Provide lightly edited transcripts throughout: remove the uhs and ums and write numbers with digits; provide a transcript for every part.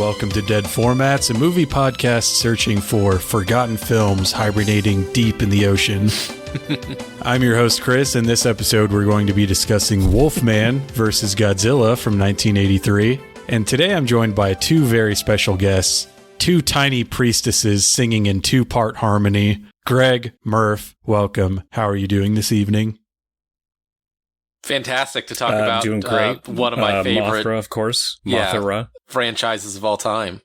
welcome to Dead Formats, a movie podcast searching for forgotten films hibernating deep in the ocean. I'm your host, Chris. In this episode, we're going to be discussing Wolfman versus Godzilla from 1983. And today I'm joined by two very special guests, two tiny priestesses singing in two-part harmony. Greg, Murph, welcome. How are you doing this evening? Fantastic to talk about. Doing great. One of my favorite, Mothra, of course. Mothra. Franchises of all time.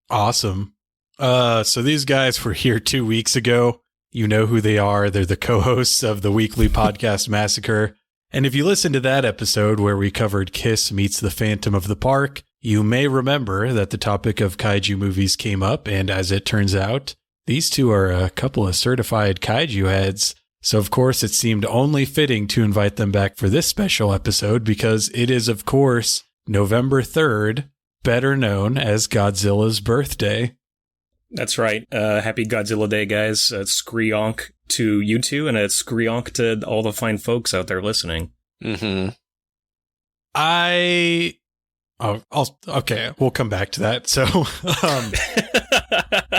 Awesome. So these guys were here 2 weeks ago. You know who they are. They're the co-hosts of the weekly podcast Massacre. And if you listen to that episode where we covered Kiss Meets the Phantom of the Park, you may remember that the topic of kaiju movies came up. And as it turns out, these two are a couple of certified kaiju heads. So, of course, it seemed only fitting to invite them back for this special episode because it is, of course, November 3rd, better known as Godzilla's birthday. That's right. Happy Godzilla Day, guys. Screonk to you two, and a screonk to all the fine folks out there listening. Mm-hmm. Okay, we'll come back to that. So,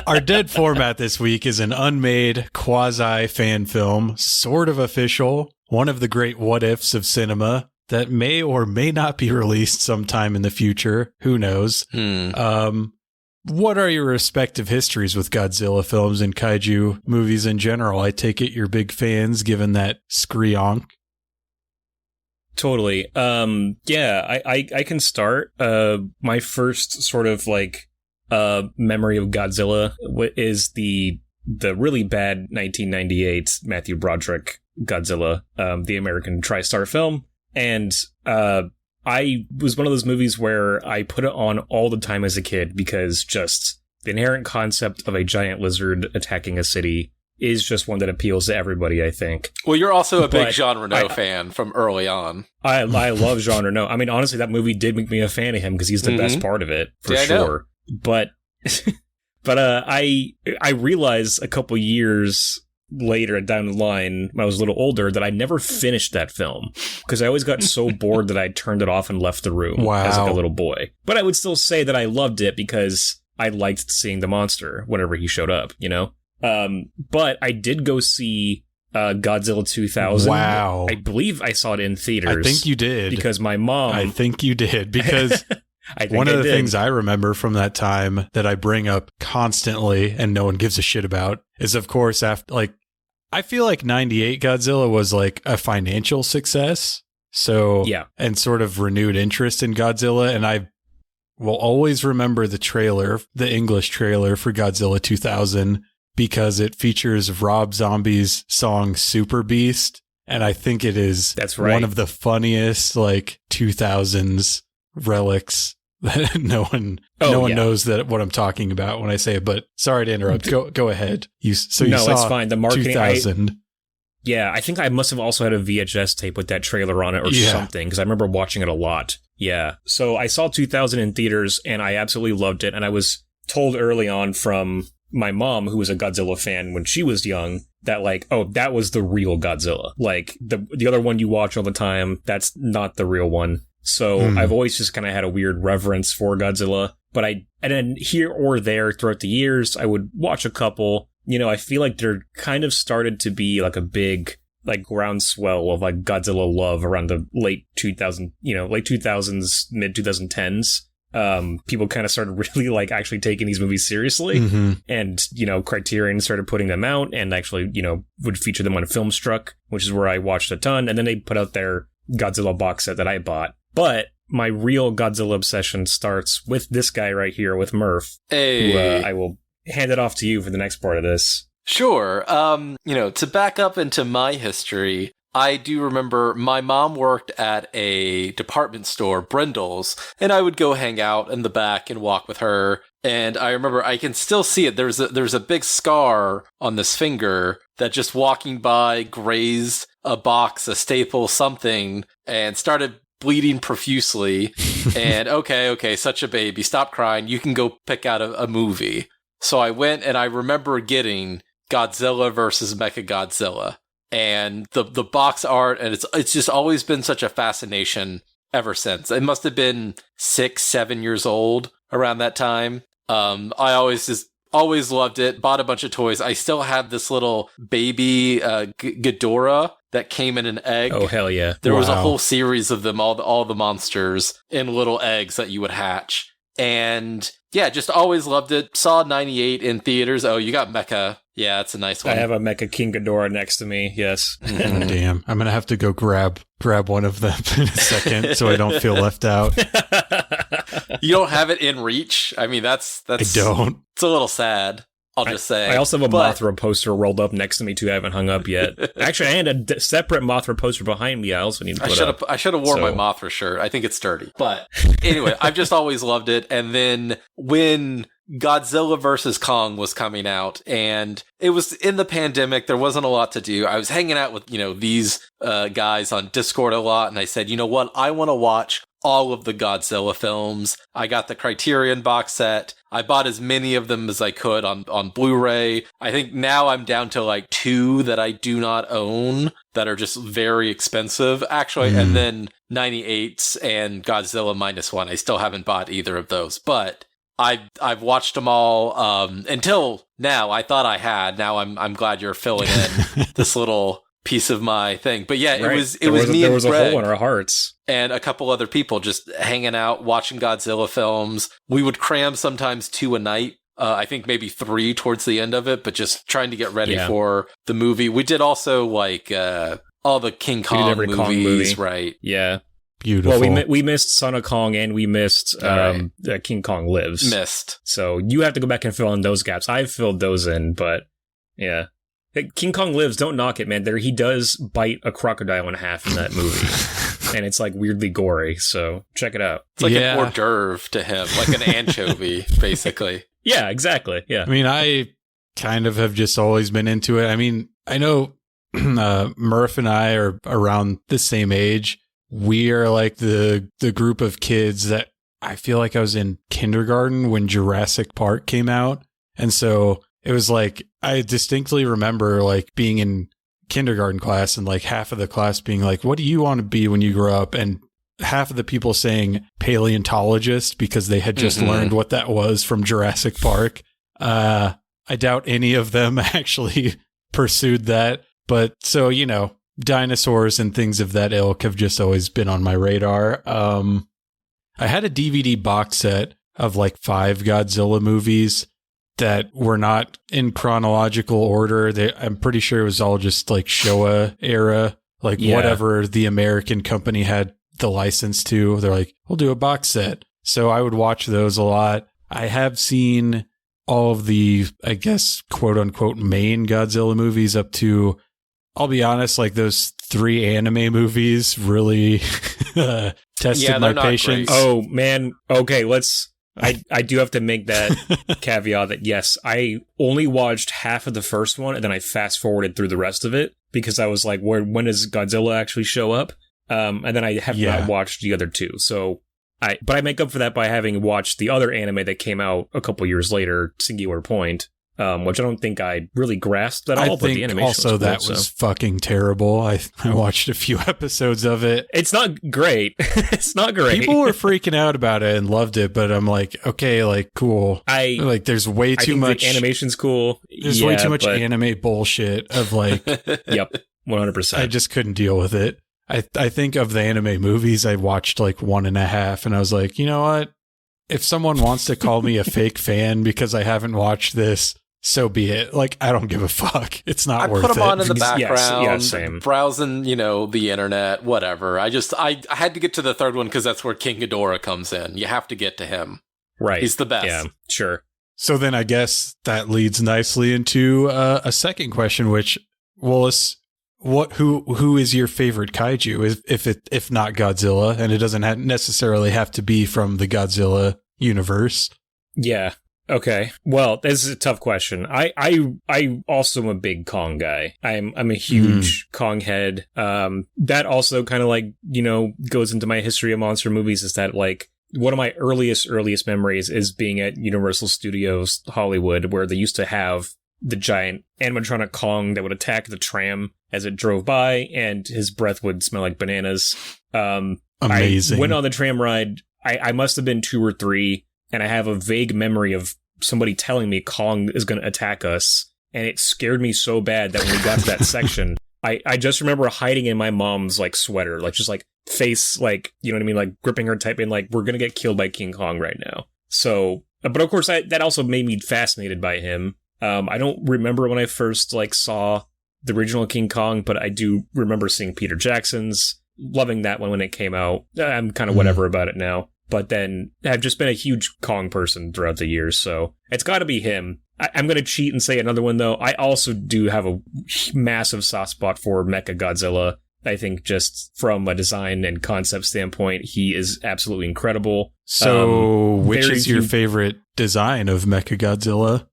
our Dead format this week is an unmade quasi-fan film, sort of official, one of the great what-ifs of cinema that may or may not be released sometime in the future. Who knows? What are your respective histories with Godzilla films and kaiju movies in general? I take it you're big fans, given that screonk. Totally. Yeah, I can start. My first sort of memory of Godzilla is the really bad 1998 Matthew Broderick Godzilla, the American TriStar film. And I was one of those movies where I put it on all the time as a kid because just the inherent concept of a giant lizard attacking a city is just one that appeals to everybody, I think. Well, you're also a big Jean Reno fan from early on. I love Jean Reno. I mean, honestly, that movie did make me a fan of him because he's the best part of it, for sure. But I realized a couple years later down the line, when I was a little older, that I never finished that film because I always got so bored that I turned it off and left the room as a little boy. But I would still say that I loved it because I liked seeing the monster whenever he showed up, you know? But I did go see Godzilla 2000. Wow. I believe I saw it in theaters. I think you did. Because my mom... I think you did, because one of the things I remember from that time that I bring up constantly and no one gives a shit about is, of course, after I feel like 98 Godzilla was like a financial success. So, yeah. And sort of renewed interest in Godzilla. And I will always remember the trailer, the English trailer for Godzilla 2000, because it features Rob Zombie's song Super Beast. And I think it is one of the funniest 2000s relics that no one knows that what I'm talking about when I say it, but sorry to interrupt. Go ahead. You saw it's fine. The marketing 2000. I think I must have also had a VHS tape with that trailer on it or something, because I remember watching it a lot. Yeah. So I saw 2000 in theaters and I absolutely loved it. And I was told early on from my mom, who was a Godzilla fan when she was young, that that was the real Godzilla. The other one you watch all the time, that's not the real one. So I've always just kind of had a weird reverence for Godzilla. But and then here or there throughout the years, I would watch a couple. You know, I feel like there kind of started to be a big groundswell of Godzilla love around the late 2000s, mid 2010s. People kind of started really actually taking these movies seriously, and Criterion started putting them out and actually would feature them on Filmstruck, which is where I watched a ton. And then they put out their Godzilla box set that I bought. But my real Godzilla obsession starts with this guy right here, with Murph. Hey. Who, I will hand it off to you for the next part of this. Sure. To back up into my history, I do remember my mom worked at a department store, Brindle's, and I would go hang out in the back and walk with her. And I remember I can still see it. There's a big scar on this finger that just walking by grazed a box, a staple, something, and started bleeding profusely. And okay, such a baby. Stop crying. You can go pick out a movie. So I went and I remember getting Godzilla versus Mechagodzilla. And the box art, and it's just always been such a fascination ever since. It must have been 6-7 years old around that time. I always loved it. Bought a bunch of toys. I still have this little baby Ghidorah that came in an egg. Oh, hell yeah. There was a whole series of them, all the monsters in little eggs that you would hatch. And yeah, just always loved it. Saw 98 in theaters. Oh, you got Mecha. Yeah, that's a nice one. I have a Mecha King Ghidorah next to me, yes. Damn. I'm going to have to go grab one of them in a second so I don't feel left out. You don't have it in reach? I mean, that's I don't. It's a little sad. I'll just say. I also have a Mothra poster rolled up next to me too. I haven't hung up yet. Actually, I had a separate Mothra poster behind me. I also need to put up. I should have worn my Mothra shirt. I think it's sturdy. But anyway, I've just always loved it. And then when Godzilla vs. Kong was coming out, and it was in the pandemic, there wasn't a lot to do. I was hanging out with, these guys on Discord a lot, and I said, you know what? I want to watch all of the Godzilla films. I got the Criterion box set. I bought as many of them as I could on Blu-ray. I think now I'm down to like 2 that I do not own that are just very expensive, actually. And then 98s and Godzilla -1. I still haven't bought either of those, but I've watched them all until now. I thought I had. Now I'm glad you're filling in this little piece of my thing. But yeah, right. it was me and Greg. There was a hole in our hearts. And a couple other people just hanging out, watching Godzilla films. We would cram sometimes 2 a night. I think maybe 3 towards the end of it, but just trying to get ready for the movie. We did also like all the King Kong movies, Kong movie. Right? Yeah. Beautiful. Well, we missed Son of Kong and we missed King Kong Lives. Missed. So you have to go back and fill in those gaps. I've filled those in, but yeah. King Kong Lives, don't knock it, man. He does bite a crocodile in half in that movie. And it's like weirdly gory, so check it out. It's like an hors d'oeuvre to him, like an anchovy, basically. Yeah, exactly. Yeah. I mean, I kind of have just always been into it. I mean, I know Murph and I are around the same age. We are like the group of kids that I feel like I was in kindergarten when Jurassic Park came out. And so it was like, I distinctly remember like being in kindergarten class and like half of the class being like, what do you want to be when you grow up? And half of the people saying paleontologist because they had just learned what that was from Jurassic Park. I doubt any of them actually pursued that. But so, dinosaurs and things of that ilk have just always been on my radar. I had a DVD box set of like 5 Godzilla movies that were not in chronological order. I'm pretty sure it was all just like Showa era, like whatever the American company had the license to. They're like, we'll do a box set. So I would watch those a lot. I have seen all of the, I guess, quote unquote, main Godzilla movies up to, I'll be honest, like those 3 anime movies really tested my patience. Oh, man. Okay, I do have to make that caveat that, yes, I only watched half of the first one, and then I fast-forwarded through the rest of it, because I was like, when does Godzilla actually show up? And then I have not watched the other 2. So, but I make up for that by having watched the other anime that came out a couple years later, Singular Point, which I don't think I really grasped at all. But the animation also was cool, that was fucking terrible. I watched a few episodes of it. It's not great. It's not great. People were freaking out about it and loved it, but I'm like, okay, like cool. There's way too much. The animation's cool. There's way too much anime bullshit of like. Yep, 100%. I just couldn't deal with it. I think of the anime movies, I watched like 1.5, and I was like, you know what? If someone wants to call me a fake fan because I haven't watched this, so be it. Like, I don't give a fuck. It's not worth it. I put them on in the background, same. browsing, the internet, whatever. I had to get to the 3rd one because that's where King Ghidorah comes in. You have to get to him. Right. He's the best. Yeah, sure. So then I guess that leads nicely into a second question, which, Willis, who is your favorite kaiju, if not Godzilla? And it doesn't necessarily have to be from the Godzilla universe. Yeah. Okay. Well, this is a tough question. I also am a big Kong guy. I'm a huge Kong head. That also kind of like, goes into my history of monster movies, is that like one of my earliest memories is being at Universal Studios Hollywood, where they used to have the giant animatronic Kong that would attack the tram as it drove by, and his breath would smell like bananas. Amazing. I went on the tram ride. I must have been 2 or 3. and I have a vague memory of somebody telling me Kong is going to attack us, and it scared me so bad that when we got to that section, I just remember hiding in my mom's like sweater, like just like face, like, you know what I mean, like gripping her, typing like, we're gonna get killed by King Kong right now. So, but of course that also made me fascinated by him. I don't remember when I first like saw the original King Kong, but I do remember seeing Peter Jackson's, loving that one when it came out. I'm kind of whatever about it now, but then I've just been a huge Kong person throughout the years, so it's got to be him. I'm going to cheat and say another one, though. I also do have a massive soft spot for Mecha Godzilla. I think just from a design and concept standpoint, he is absolutely incredible. So, which is your favorite design of Mecha Godzilla?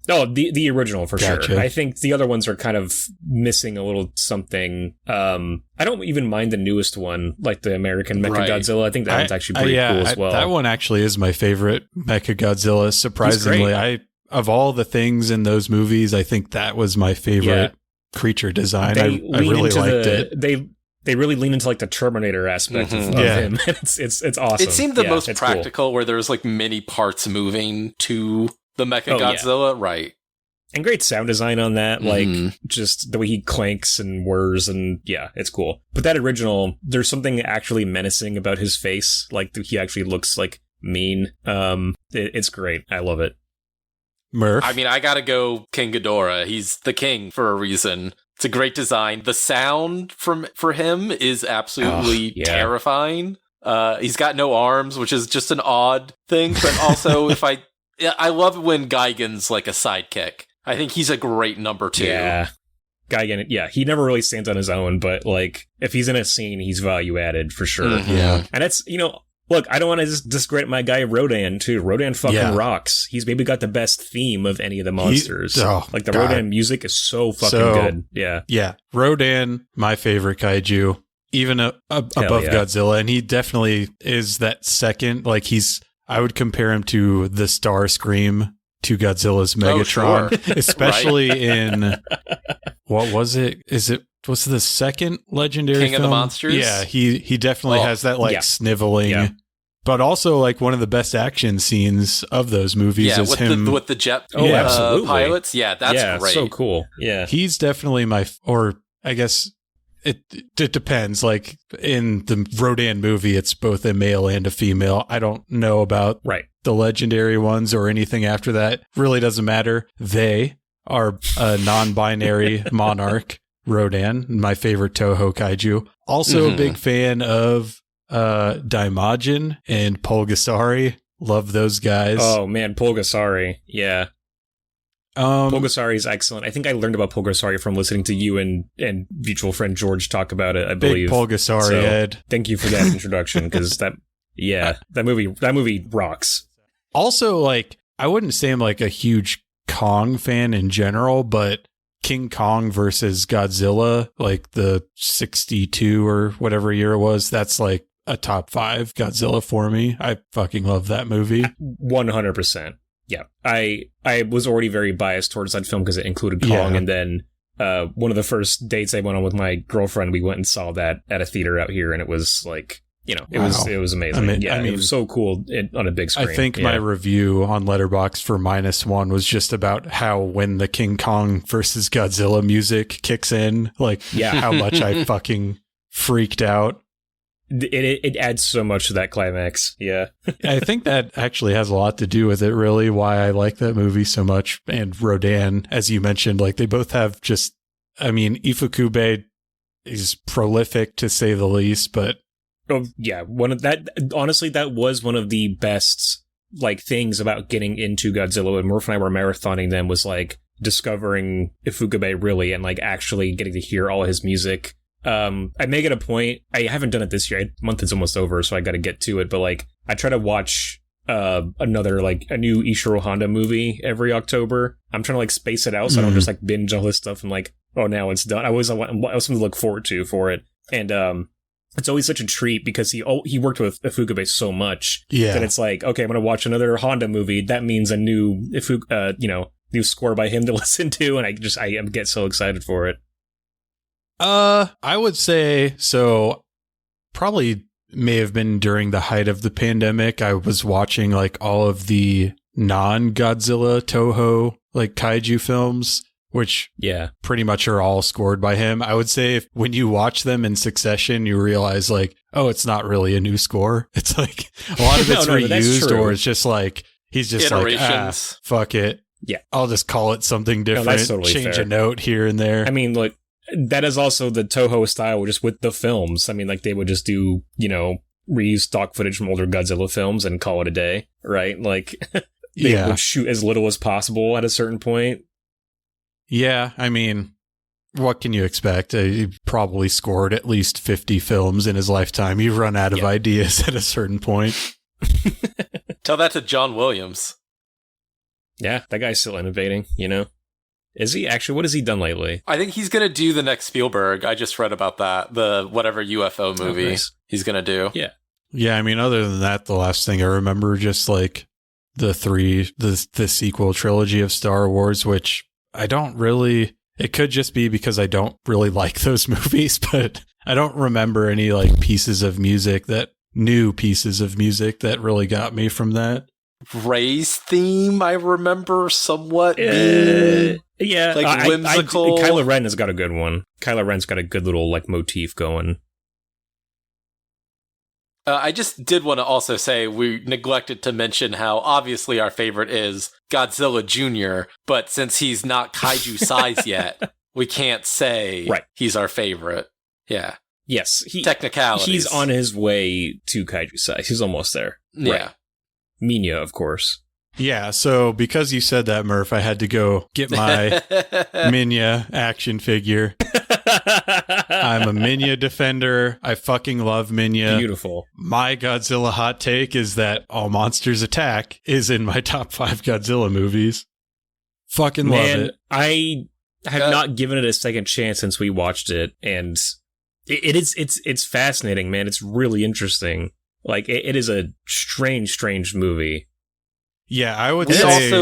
Oh, the original, for Gotcha. sure. I think the other ones are kind of missing a little something. I don't even mind the newest one, like the American Mecha Godzilla. I think that one's actually pretty cool as well. That one actually is my favorite Mecha Godzilla, surprisingly. Of all the things in those movies, I think that was my favorite creature design. I really liked it. They really lean into like the Terminator aspect of him. It's awesome. It seemed the most practical, where there's like many parts moving to the Mecha Godzilla, right? And great sound design on that, like just the way he clanks and whirs, and yeah, it's cool. But that original, there's something actually menacing about his face, like he actually looks like mean. It's great. I love it. Murph? I mean, I gotta go King Ghidorah. He's the king for a reason. It's a great design. The sound for him is absolutely terrifying. He's got no arms, which is just an odd thing. But also, I love when Gigan's like a sidekick. I think he's a great number 2. Yeah. Gigan, he never really stands on his own, but like if he's in a scene, he's value added for sure. Yeah. And that's, look, I don't want to just discredit my guy Rodan, too. Rodan fucking rocks. He's maybe got the best theme of any of the monsters. Rodan music is so fucking good. Yeah. Yeah. Rodan, my favorite kaiju, even above Godzilla. And he definitely is that second. Like I would compare him to the Starscream to Godzilla's Megatron, especially in, what was it? What's the second legendary King film? of the Monsters? Yeah, he definitely has that sniveling, but also like one of the best action scenes of those movies is him with the jet pilots. Yeah, that's great. So cool. Yeah, he's definitely or I guess it depends. Like in the Rodan movie, it's both a male and a female. I don't know about the legendary ones or anything after that. Really doesn't matter. They are a non-binary monarch. Rodan, my favorite Toho kaiju. Also a big fan of Daimajin and Pulgasari. Love those guys. Oh man, Pulgasari. Yeah. Pulgasari is excellent. I think I learned about Pulgasari from listening to you and mutual friend George talk about it, I believe. Big Pulgasari head. Thank you for that introduction, because that movie rocks. Also, like, I wouldn't say I'm like a huge Kong fan in general, but King Kong versus Godzilla, like the 62 or whatever year it was, that's like a top 5 Godzilla for me. I fucking love that movie. 100%. Yeah. I was already very biased towards that film because it included Kong, and then one of the first dates I went on with my girlfriend, we went and saw that at a theater out here, and it was like, it was amazing. It was so cool on a big screen. I think my review on Letterboxd for -1 was just about how when the King Kong versus Godzilla music kicks in, like how much I fucking freaked out. It adds so much to that climax. Yeah. I think that actually has a lot to do with it, really, why I like that movie so much. And Rodan, as you mentioned, like they both have Ifukube is prolific to say the least, but honestly, that was one of the best like things about getting into Godzilla, and Murph and I were marathoning them, was like discovering Ifukube really and like actually getting to hear all his music. I make it a point, I haven't done it this year, month is almost over, so I gotta get to it, but like I try to watch another like a new Ishiro Honda movie every October. I'm trying to like space it out so I don't just like binge all this stuff and like, oh, now it's done. I was something to look forward to for it. And it's always such a treat because he worked with Ifukube so much that it's like, okay, I'm gonna watch another Honda movie. That means a new new score by him to listen to, and I get so excited for it. I would say so. Probably may have been during the height of the pandemic. I was watching like all of the non-Godzilla Toho like kaiju films, which pretty much are all scored by him. I would say when you watch them in succession, you realize like, oh, it's not really a new score. It's like a lot of it's reused, or it's just like he's just like, fuck it. Yeah, I'll just call it something different. No, totally change a note here and there. I mean, like that is also the Toho style, just with the films. I mean, like they would just do, reuse stock footage from older Godzilla films and call it a day, right? Like they would shoot as little as possible at a certain point. Yeah, I mean, what can you expect? He probably scored at least 50 films in his lifetime. You run out of ideas at a certain point. Tell that to John Williams. Yeah, that guy's still innovating, Is he? Actually, what has he done lately? I think he's going to do the next Spielberg. I just read about that. The whatever UFO movie he's going to do. Yeah. Yeah, I mean, other than that, the last thing I remember just like the sequel trilogy of Star Wars, which I don't really, it could just be because I don't really like those movies, but I don't remember any like new pieces of music that really got me from that. Ray's theme, I remember somewhat being like whimsical. Kylo Ren has got a good one. Kylo Ren's got a good little like motif going. I just did want to also say we neglected to mention how obviously our favorite is Godzilla Jr., but since he's not kaiju size yet, we can't say he's our favorite. Yeah. Yes. Technicalities. He's on his way to kaiju size. He's almost there. Yeah. Right. Minya, of course. Yeah, so because you said that, Murph, I had to go get my Minya action figure. I'm a Minya defender. I fucking love Minya. Beautiful. My Godzilla hot take is that All Monsters Attack is in my top 5 Godzilla movies. Fucking love it. I have not given it a second chance since we watched it, and it's fascinating, man. It's really interesting. Like, it is a strange movie. Yeah, I would say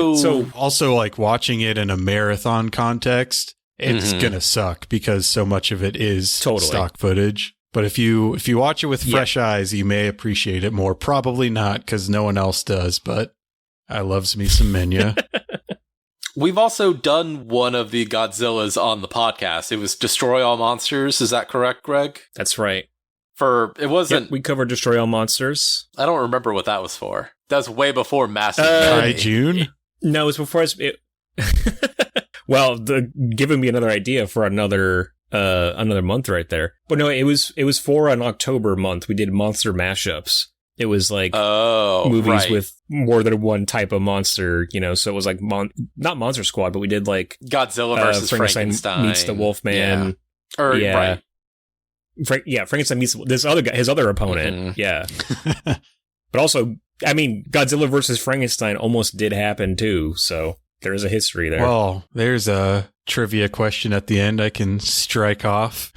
also like watching it in a marathon context, it's gonna suck because so much of it is stock footage. But if you watch it with fresh eyes, you may appreciate it more. Probably not, because no one else does, but I loves me some Minya. We've also done one of the Godzillas on the podcast. It was Destroy All Monsters. Is that correct, Greg? That's right. It wasn't... we covered Destroy All Monsters. I don't remember what that was for. That was way before Massacre. Kaijun? No, it was before... Well, giving me another idea for another month right there. But no, it was for an October month. We did monster mashups. It was like movies with more than one type of monster, so it was like not Monster Squad, but we did like Godzilla versus Frankenstein meets the Wolfman. Right. Frankenstein meets this other guy, his other opponent. Yeah. But also, I mean, Godzilla versus Frankenstein almost did happen too, so there is a history there. Well, there's a trivia question at the end I can strike off.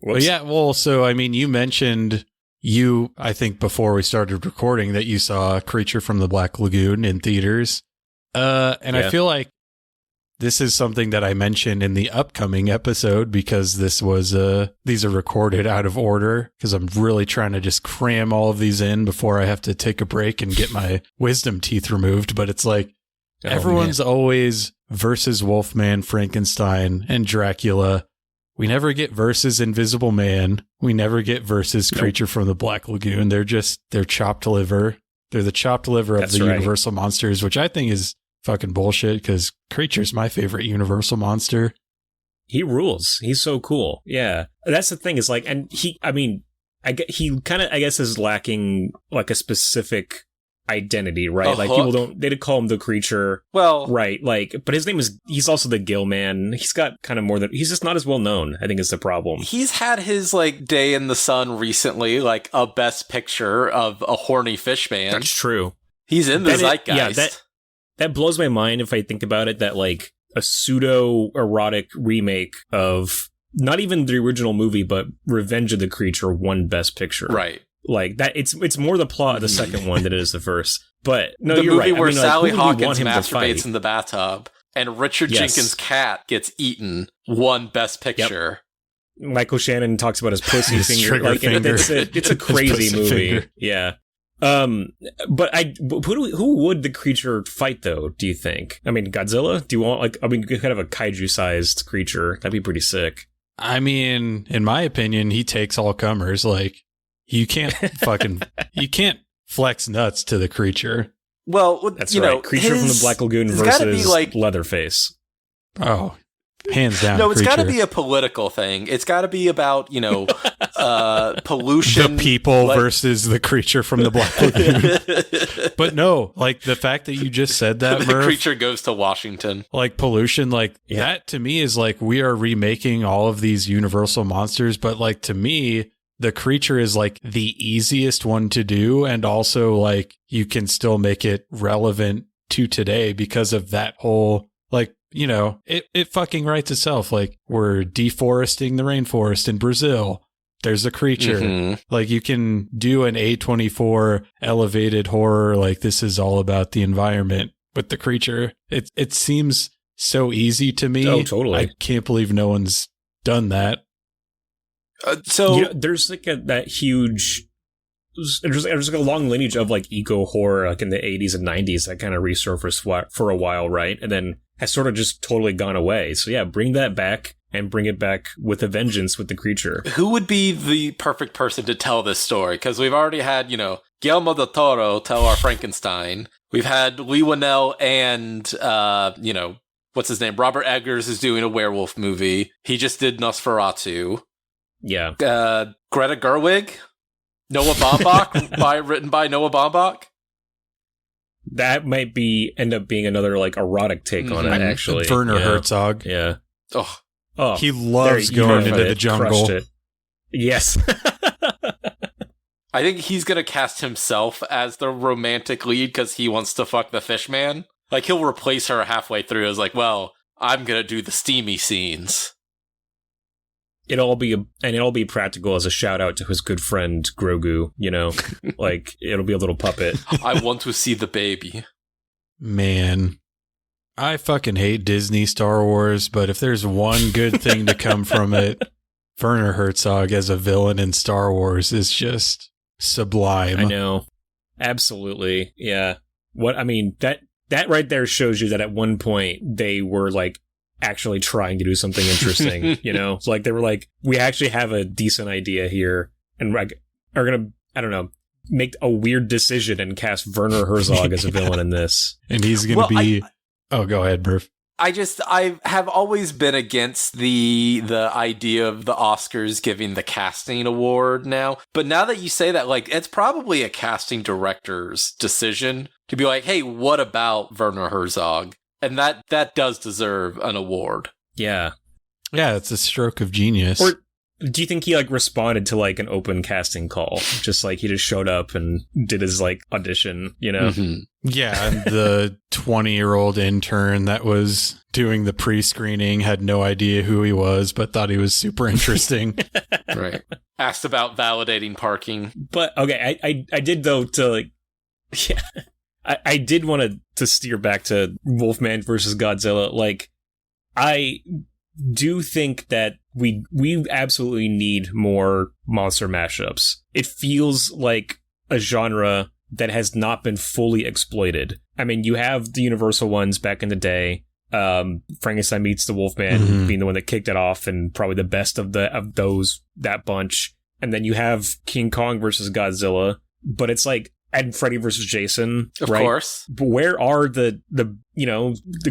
Well, yeah, well, so, I mean, you mentioned I think before we started recording that you saw Creature from the Black Lagoon in theaters. I feel like this is something that I mentioned in the upcoming episode because these are recorded out of order because I'm really trying to just cram all of these in before I have to take a break and get my wisdom teeth removed. But it's like everyone's always versus Wolfman, Frankenstein, and Dracula. We never get versus Invisible Man. We never get versus Creature from the Black Lagoon. They're chopped liver. They're the chopped liver of the Universal monsters, which I think is fucking bullshit because Creature's my favorite Universal monster. He rules. He's so cool. Yeah. That's the thing is like, and he kind of, I guess, is lacking like a specific identity, right? Like people they'd call him the Creature. Well, right. Like, but he's also the Gill Man. He's got kind of more than, he's just not as well known, I think is the problem. He's had his like day in the sun recently, like a best picture of a horny fish man. That's true. He's in the zeitgeist. That blows my mind if I think about it, that like a pseudo-erotic remake of not even the original movie, but Revenge of the Creature won Best Picture. Right. Like that, it's more the plot of the second one than it is the first. But no, you're right. The movie where Sally Hawkins want masturbates in the bathtub and Richard Jenkins' cat gets eaten won Best Picture. Michael Shannon talks about his pussy His finger. trigger Like, finger. It's a crazy pussy movie. finger. Yeah. But who would the creature fight though? Do you think? I mean, Godzilla? Do you want kind of a kaiju-sized creature? That'd be pretty sick. I mean, in my opinion, he takes all comers. Like, you can't flex nuts to the creature. Well, That's right. Creature from the Black Lagoon versus Leatherface. Oh, hands down. No, it's got to creature. be a political thing. It's got to be about, pollution. The people versus the creature from the Black Lagoon. But no, like the fact that you just said that, The Murph, creature goes to Washington. like pollution, like that to me is like we are remaking all of these universal monsters. But like to me, the creature is like the easiest one to do. And also like you can still make it relevant to today because of that whole, like, it fucking writes itself. Like we're deforesting the rainforest in Brazil. There's a creature. Mm-hmm. Like you can do an A24 elevated horror. Like this is all about the environment with the creature. It seems so easy to me. Oh, totally. I can't believe no one's done that. There's like that huge. There's like a long lineage of like eco horror, like in the 80s and 90s, that kind of resurfaced for a while, right? And then has sort of just totally gone away. So yeah, bring that back and bring it back with a vengeance with the creature. Who would be the perfect person to tell this story? Because we've already had, Guillermo del Toro tell our Frankenstein. We've had Lee Winnell and, what's his name? Robert Eggers is doing a werewolf movie. He just did Nosferatu. Yeah. Greta Gerwig? Noah Baumbach? Written by Noah Baumbach? That might end up being another like erotic take on it, actually. Werner Herzog. Yeah. Oh, he loves going into the jungle. Yes. I think he's going to cast himself as the romantic lead because he wants to fuck the fish man. Like, he'll replace her halfway through as like, well, I'm going to do the steamy scenes. It'll be practical as a shout out to his good friend Grogu, like it'll be a little puppet. I want to see the baby. Man, I fucking hate Disney Star Wars, but if there's one good thing to come from it, Werner Herzog as a villain in Star Wars is just sublime. I know. Absolutely. Yeah. That right there shows you that at one point they were like actually trying to do something interesting, So like they were like, we actually have a decent idea here and are gonna, I don't know, make a weird decision and cast Werner Herzog as a villain in this. And he's gonna be go ahead, Murph. I have always been against the idea of the Oscars giving the casting award now. But now that you say that, like, it's probably a casting director's decision to be like, hey, what about Werner Herzog? And that does deserve an award. Yeah. Yeah, it's a stroke of genius. Or do you think he like responded to like an open casting call? Just like he just showed up and did his like audition, Mm-hmm. Yeah, and the 20-year-old intern that was doing the pre-screening had no idea who he was, but thought he was super interesting. Right. Asked about validating parking. But okay, I did though to like, yeah, I did want to steer back to Wolfman versus Godzilla. Like, I do think that we absolutely need more monster mashups. It feels like a genre that has not been fully exploited. I mean, you have the Universal ones back in the day. Frankenstein meets the Wolfman being the one that kicked it off and probably the best of that bunch. And then you have King Kong versus Godzilla, but it's like, and Freddy versus Jason, of right? course. But where are the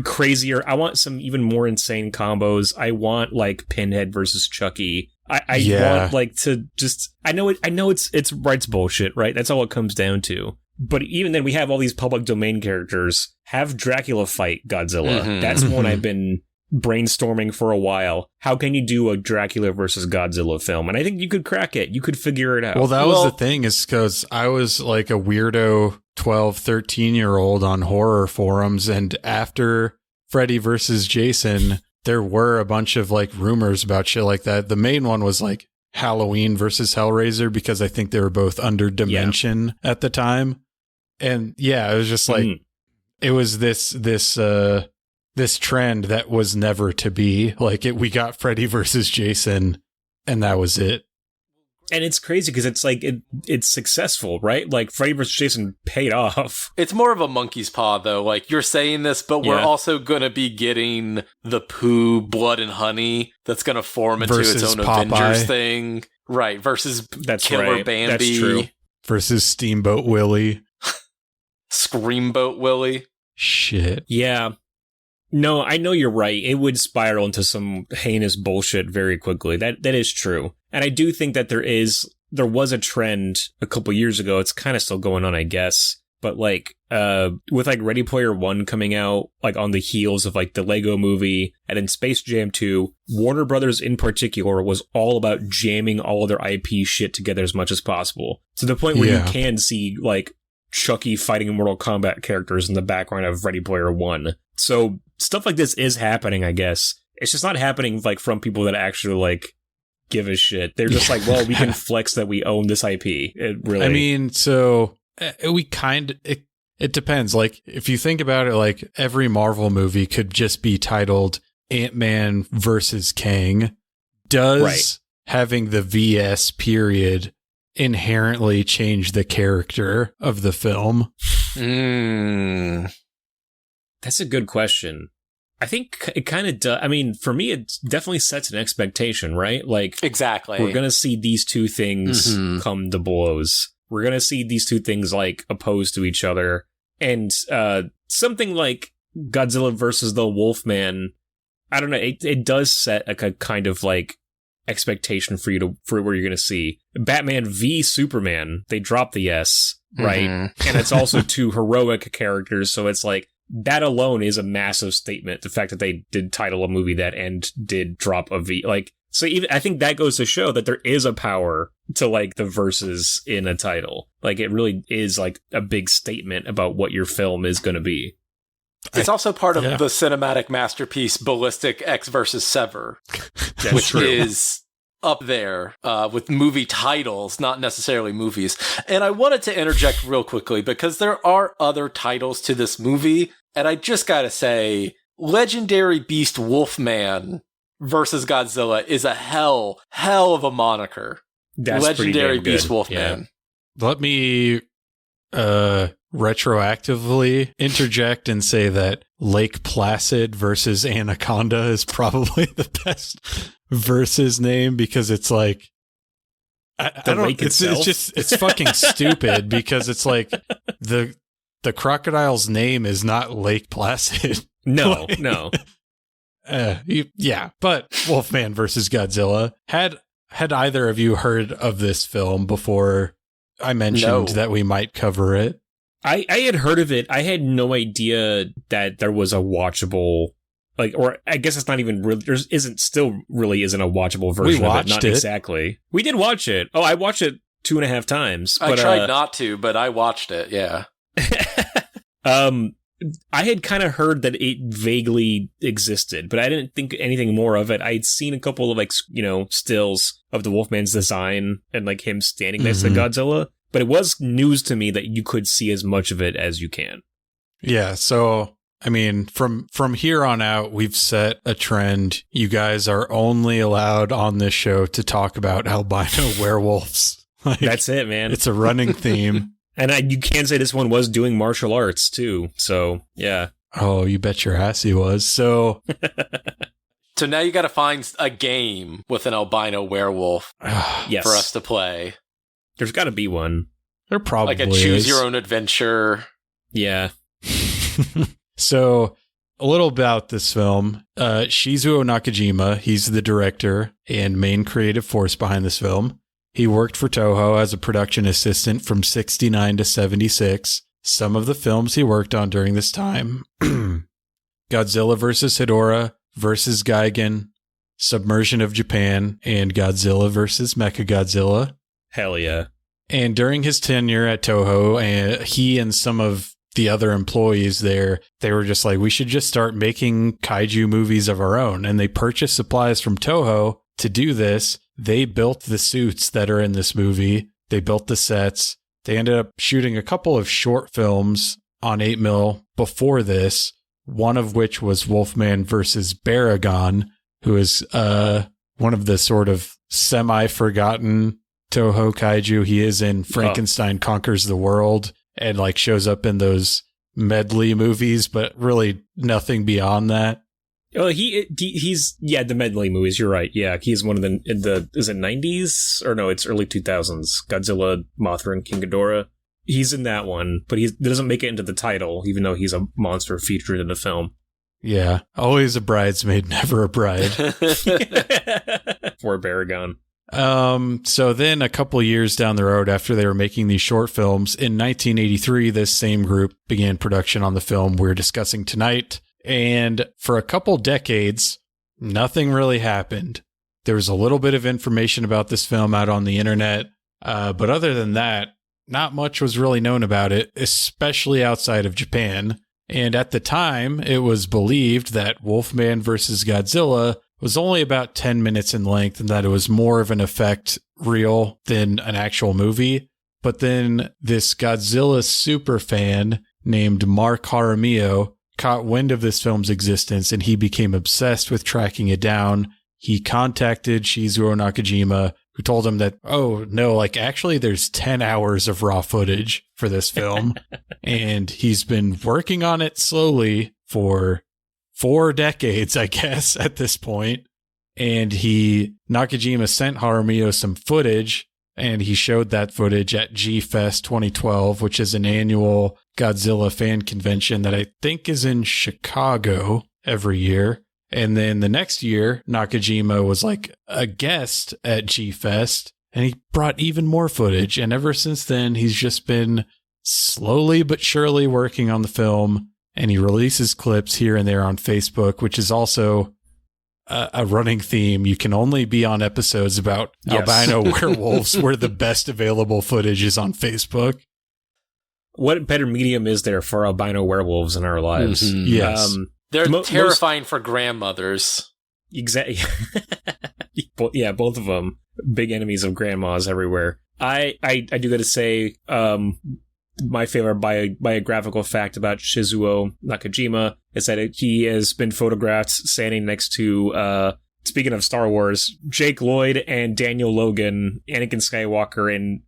crazier? I want some even more insane combos. I want like Pinhead versus Chucky. I want like to just. I know it's rights bullshit, right? That's all it comes down to. But even then, we have all these public domain characters. Have Dracula fight Godzilla. Mm-hmm. That's one I've been brainstorming for a while. How can you do a Dracula versus Godzilla film? And I think you could crack it. You could figure it out. Well, that was the thing, is because I was like a weirdo 12, 13-year-old on horror forums, and after Freddy versus Jason, there were a bunch of like rumors about shit like that. The main one was like Halloween versus Hellraiser, because I think they were both under Dimension at the time. And yeah, it was just like, it was this trend that was never to be. Like we got Freddy versus Jason and that was it. And it's crazy because it's like it's successful, right? Like Freddy vs. Jason paid off. It's more of a monkey's paw, though. Like, you're saying this, but we're also going to be getting the poo, blood, and honey that's going to form into versus its own Popeye. Avengers thing. Right. Versus Killer Bambi. That's true. Versus Steamboat Willie. Screamboat Willie. Shit. Yeah. No, I know you're right. It would spiral into some heinous bullshit very quickly. That is true. And I do think that there was a trend a couple years ago. It's kind of still going on, I guess. But like, with like Ready Player One coming out, like on the heels of like the Lego movie and then Space Jam 2, Warner Brothers in particular was all about jamming all of their IP shit together as much as possible. To the point where you can see like Chucky fighting Mortal Kombat characters in the background of Ready Player One. So stuff like this is happening, I guess. It's just not happening like from people that actually like give a shit. They're just like, well, we can flex that we own this IP. It really. I mean, so it depends. Like, if you think about it, like every Marvel movie could just be titled Ant-Man versus Kang. Does having the VS period inherently change the character of the film? That's a good question. I think it kind of does. I mean, for me, it definitely sets an expectation, right? Like, exactly. We're going to see these two things come to blows. We're going to see these two things like opposed to each other. And something like Godzilla versus the Wolfman, I don't know, it does set a kind of like expectation for where you're going to see Batman v Superman. They drop the S, right? And it's also two heroic characters. So it's like, that alone is a massive statement. The fact that they did title a movie that and did drop a V, like, so even I think that goes to show that there is a power to like the verses in a title. Like, it really is like a big statement about what your film is going to be. It's also part of the cinematic masterpiece Ballistic X versus Sever, which is up there with movie titles, not necessarily movies. And I wanted to interject real quickly because there are other titles to this movie, and I just gotta say, Legendary Beast Wolfman versus Godzilla is a hell of a moniker. That's Legendary Beast Wolfman. Yeah. Let me retroactively interject and say that Lake Placid versus Anaconda is probably the best versus name, because it's like it's fucking stupid, because it's like the crocodile's name is not Lake Placid. No. But Wolfman versus Godzilla. Had either of you heard of this film before I mentioned that we might cover it? I had heard of it. I had no idea that there was a watchable, like, or I guess it's not even really, there isn't a watchable version of it. Not exactly. We did watch it. Oh, I watched it 2.5 times. I tried not to, but I watched it. Yeah. I had kind of heard that it vaguely existed, but I didn't think anything more of it. I'd seen a couple of, like, stills of the Wolfman's design and like him standing next to Godzilla. But it was news to me that you could see as much of it as you can. Yeah, so, I mean, from here on out, we've set a trend. You guys are only allowed on this show to talk about albino werewolves. Like, that's it, man. It's a running theme. And you can say this one was doing martial arts, too. So, yeah. Oh, you bet your ass he was. So... So now you got to find a game with an albino werewolf for us to play. There's got to be one. There probably like a choose your own adventure. Yeah. So, a little about this film. Shizuo Nakajima, he's the director and main creative force behind this film. He worked for Toho as a production assistant from 1969 to 1976. Some of the films he worked on during this time: Godzilla vs. Hedorah vs. Gigan, Submersion of Japan, and Godzilla vs. Mechagodzilla. Hell yeah. And during his tenure at Toho, he and some of the other employees there, they were just like, we should just start making kaiju movies of our own. And they purchased supplies from Toho to do this. They built the suits that are in this movie. They built the sets. They ended up shooting a couple of short films on 8mm before this, one of which was Wolfman versus Baragon, who is one of the sort of semi-forgotten Toho kaiju. He is in Frankenstein Conquers the World and like shows up in those medley movies, but really nothing beyond that. Oh, he's the medley movies. You're right. Yeah, he's one of the is it 90s or no? It's early 2000s. Godzilla, Mothra, and King Ghidorah. He's in that one, but he doesn't make it into the title, even though he's a monster featured in the film. Yeah, always a bridesmaid, never a bride. For Baragon. So then a couple years down the road after they were making these short films, in 1983, this same group began production on the film we're discussing tonight. And for a couple decades, nothing really happened. There was a little bit of information about this film out on the internet, but other than that, not much was really known about it, especially outside of Japan. And at the time, it was believed that Wolfman vs. Godzilla was only about 10 minutes in length and that it was more of an effect reel than an actual movie. But then this Godzilla super fan named Mark Jaramillo caught wind of this film's existence and he became obsessed with tracking it down. He contacted Shizuo Nakajima, who told him that, oh, no, like actually there's 10 hours of raw footage for this film. And he's been working on it slowly for 4 decades, I guess, at this point. And Nakajima sent Jaramillo some footage, and he showed that footage at G-Fest 2012, which is an annual Godzilla fan convention that I think is in Chicago every year. And then the next year, Nakajima was like a guest at G-Fest, and he brought even more footage. And ever since then, he's just been slowly but surely working on the film, and he releases clips here and there on Facebook, which is also a running theme. You can only be on episodes about albino werewolves where the best available footage is on Facebook. What better medium is there for albino werewolves in our lives? Mm-hmm. Yes. They're terrifying for grandmothers. Exactly. Yeah, both of them. Big enemies of grandmas everywhere. I do got to say, my favorite biographical fact about Shizuo Nakajima is that he has been photographed standing next to, speaking of Star Wars, Jake Lloyd and Daniel Logan, Anakin Skywalker and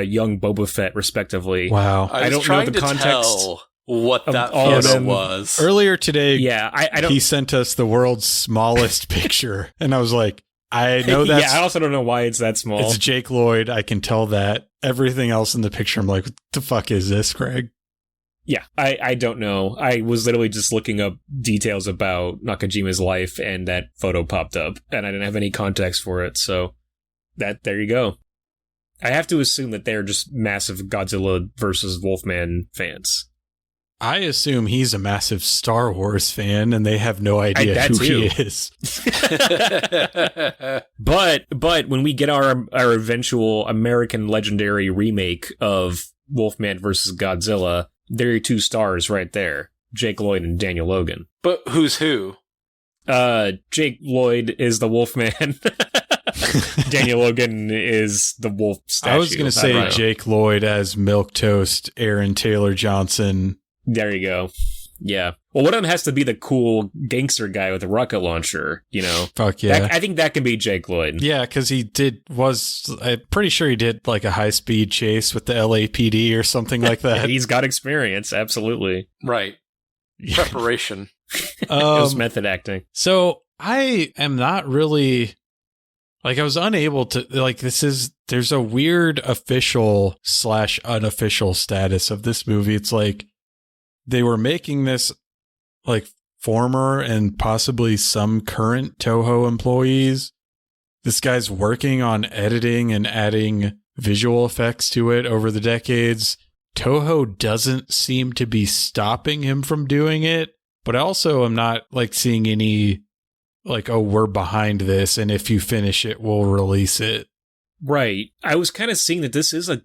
young Boba Fett, respectively. Wow. I don't know the context. What that photo was. Earlier today, I don't, he sent us the world's smallest picture, and I was like, I know that. Yeah, I also don't know why it's that small. It's Jake Lloyd. I can tell that. Everything else in the picture, I'm like, what the fuck is this, Craig? Yeah, I don't know. I was literally just looking up details about Nakajima's life, and that photo popped up, and I didn't have any context for it, so there you go. I have to assume that they're just massive Godzilla versus Wolfman fans. I assume he's a massive Star Wars fan, and they have no idea who he is. But when we get our eventual American legendary remake of Wolfman vs. Godzilla, there are 2 stars right there. Jake Lloyd and Daniel Logan. But who's who? Jake Lloyd is the Wolfman. Daniel Logan is the wolf statue. I was going to say Jake Lloyd as Milquetoast, Aaron Taylor Johnson. There you go. Yeah. Well, one of them has to be the cool gangster guy with a rocket launcher, you know? Fuck yeah. I think that can be Jake Lloyd. Yeah, because I'm pretty sure he did like a high-speed chase with the LAPD or something like that. He's got experience, absolutely. Right. Preparation. It was method acting. So I am not really... Like, I was unable to, like, there's a weird official / unofficial status of this movie. It's like, they were making this, like, former and possibly some current Toho employees. This guy's working on editing and adding visual effects to it over the decades. Toho doesn't seem to be stopping him from doing it, but I also am not, like, seeing any... like, oh, we're behind this, and if you finish it, we'll release it. Right. I was kind of seeing that this is a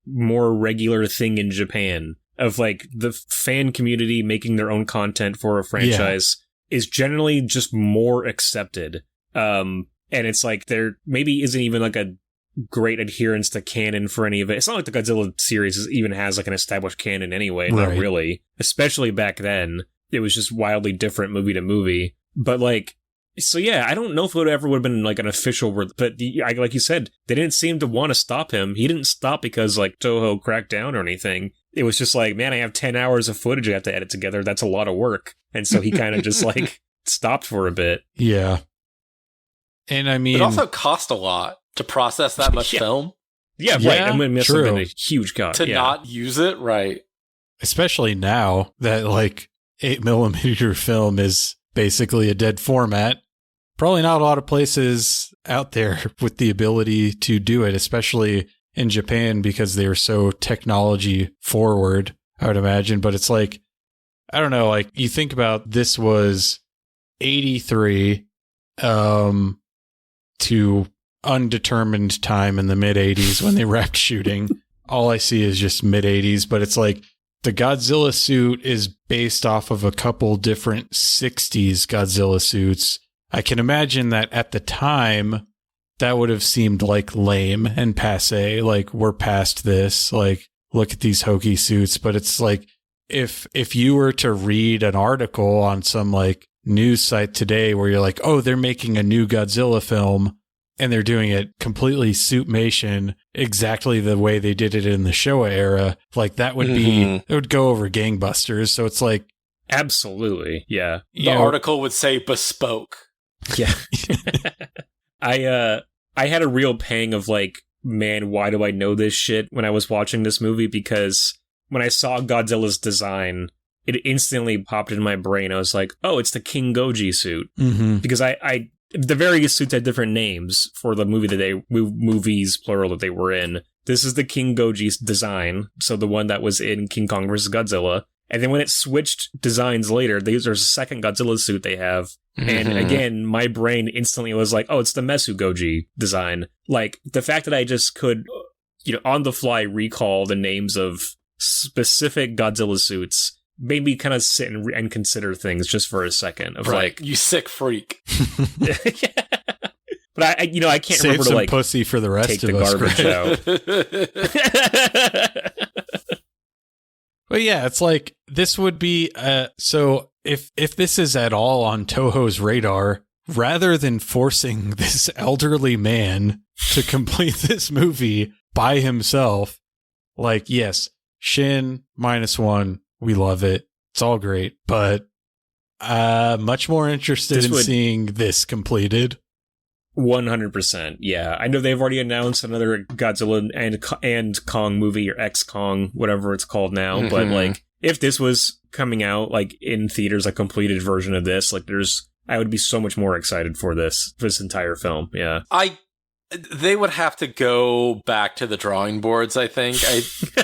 more regular thing in Japan, of, like, the fan community making their own content for a franchise is generally just more accepted. And it's like there maybe isn't even, like, a great adherence to canon for any of it. It's not like the Godzilla series even has, like, an established canon anyway, not really. Especially back then. It was just wildly different movie to movie. But, like, So yeah, I don't know if it ever would have been like an official, but like you said, they didn't seem to want to stop him. He didn't stop because like Toho cracked down or anything. It was just like, man, I have 10 hours of footage I have to edit together. That's a lot of work. And so he kind of just like stopped for a bit. Yeah. And I mean, it also cost a lot to process that much film. Yeah, right. I mean, it must have been a huge cost. To not use it, right. Especially now that like 8mm film is basically a dead format. Probably not a lot of places out there with the ability to do it, especially in Japan because they are so technology forward, I would imagine. But it's like, I don't know, like you think about this was 83 to undetermined time in the mid 80s when they wrapped shooting. All I see is just mid 80s, but it's like the Godzilla suit is based off of a couple different 60s Godzilla suits. I can imagine that at the time that would have seemed like lame and passé, like we're past this, like look at these hokey suits. But it's like if you were to read an article on some like news site today where you're like, oh, they're making a new Godzilla film and they're doing it completely suitmation exactly the way they did it in the Showa era, like that would be, it would go over gangbusters. So it's like, absolutely, yeah. The article would say bespoke. Yeah. I had a real pang of like, man, why do I know this shit when I was watching this movie? Because when I saw Godzilla's design, it instantly popped in my brain. I was like, oh, it's the King Goji suit. Mm-hmm. Because the various suits had different names for the movies, plural, that they were in. This is the King Goji's design, so the one that was in King Kong vs. Godzilla. And then when it switched designs later, there's a second Godzilla suit they have. And again, my brain instantly was like, oh, it's the Mesu Goji design. Like, the fact that I just could, on the fly recall the names of specific Godzilla suits made me kind of sit and consider things just for a second. Of right. Like, you sick freak. Yeah. But I can't save remember some to like pussy for the rest take of the us, garbage out. But yeah, it's like this would be so if this is at all on Toho's radar, rather than forcing this elderly man to complete this movie by himself, like, yes, Shin -1, we love it. It's all great, but much more interested in seeing this completed. 100%. Yeah. I know they've already announced another Godzilla and Kong movie, or X-Kong, whatever it's called now. But like, if this was coming out like in theaters, a completed version of this, like I would be so much more excited for this entire film. Yeah. They would have to go back to the drawing boards, I think.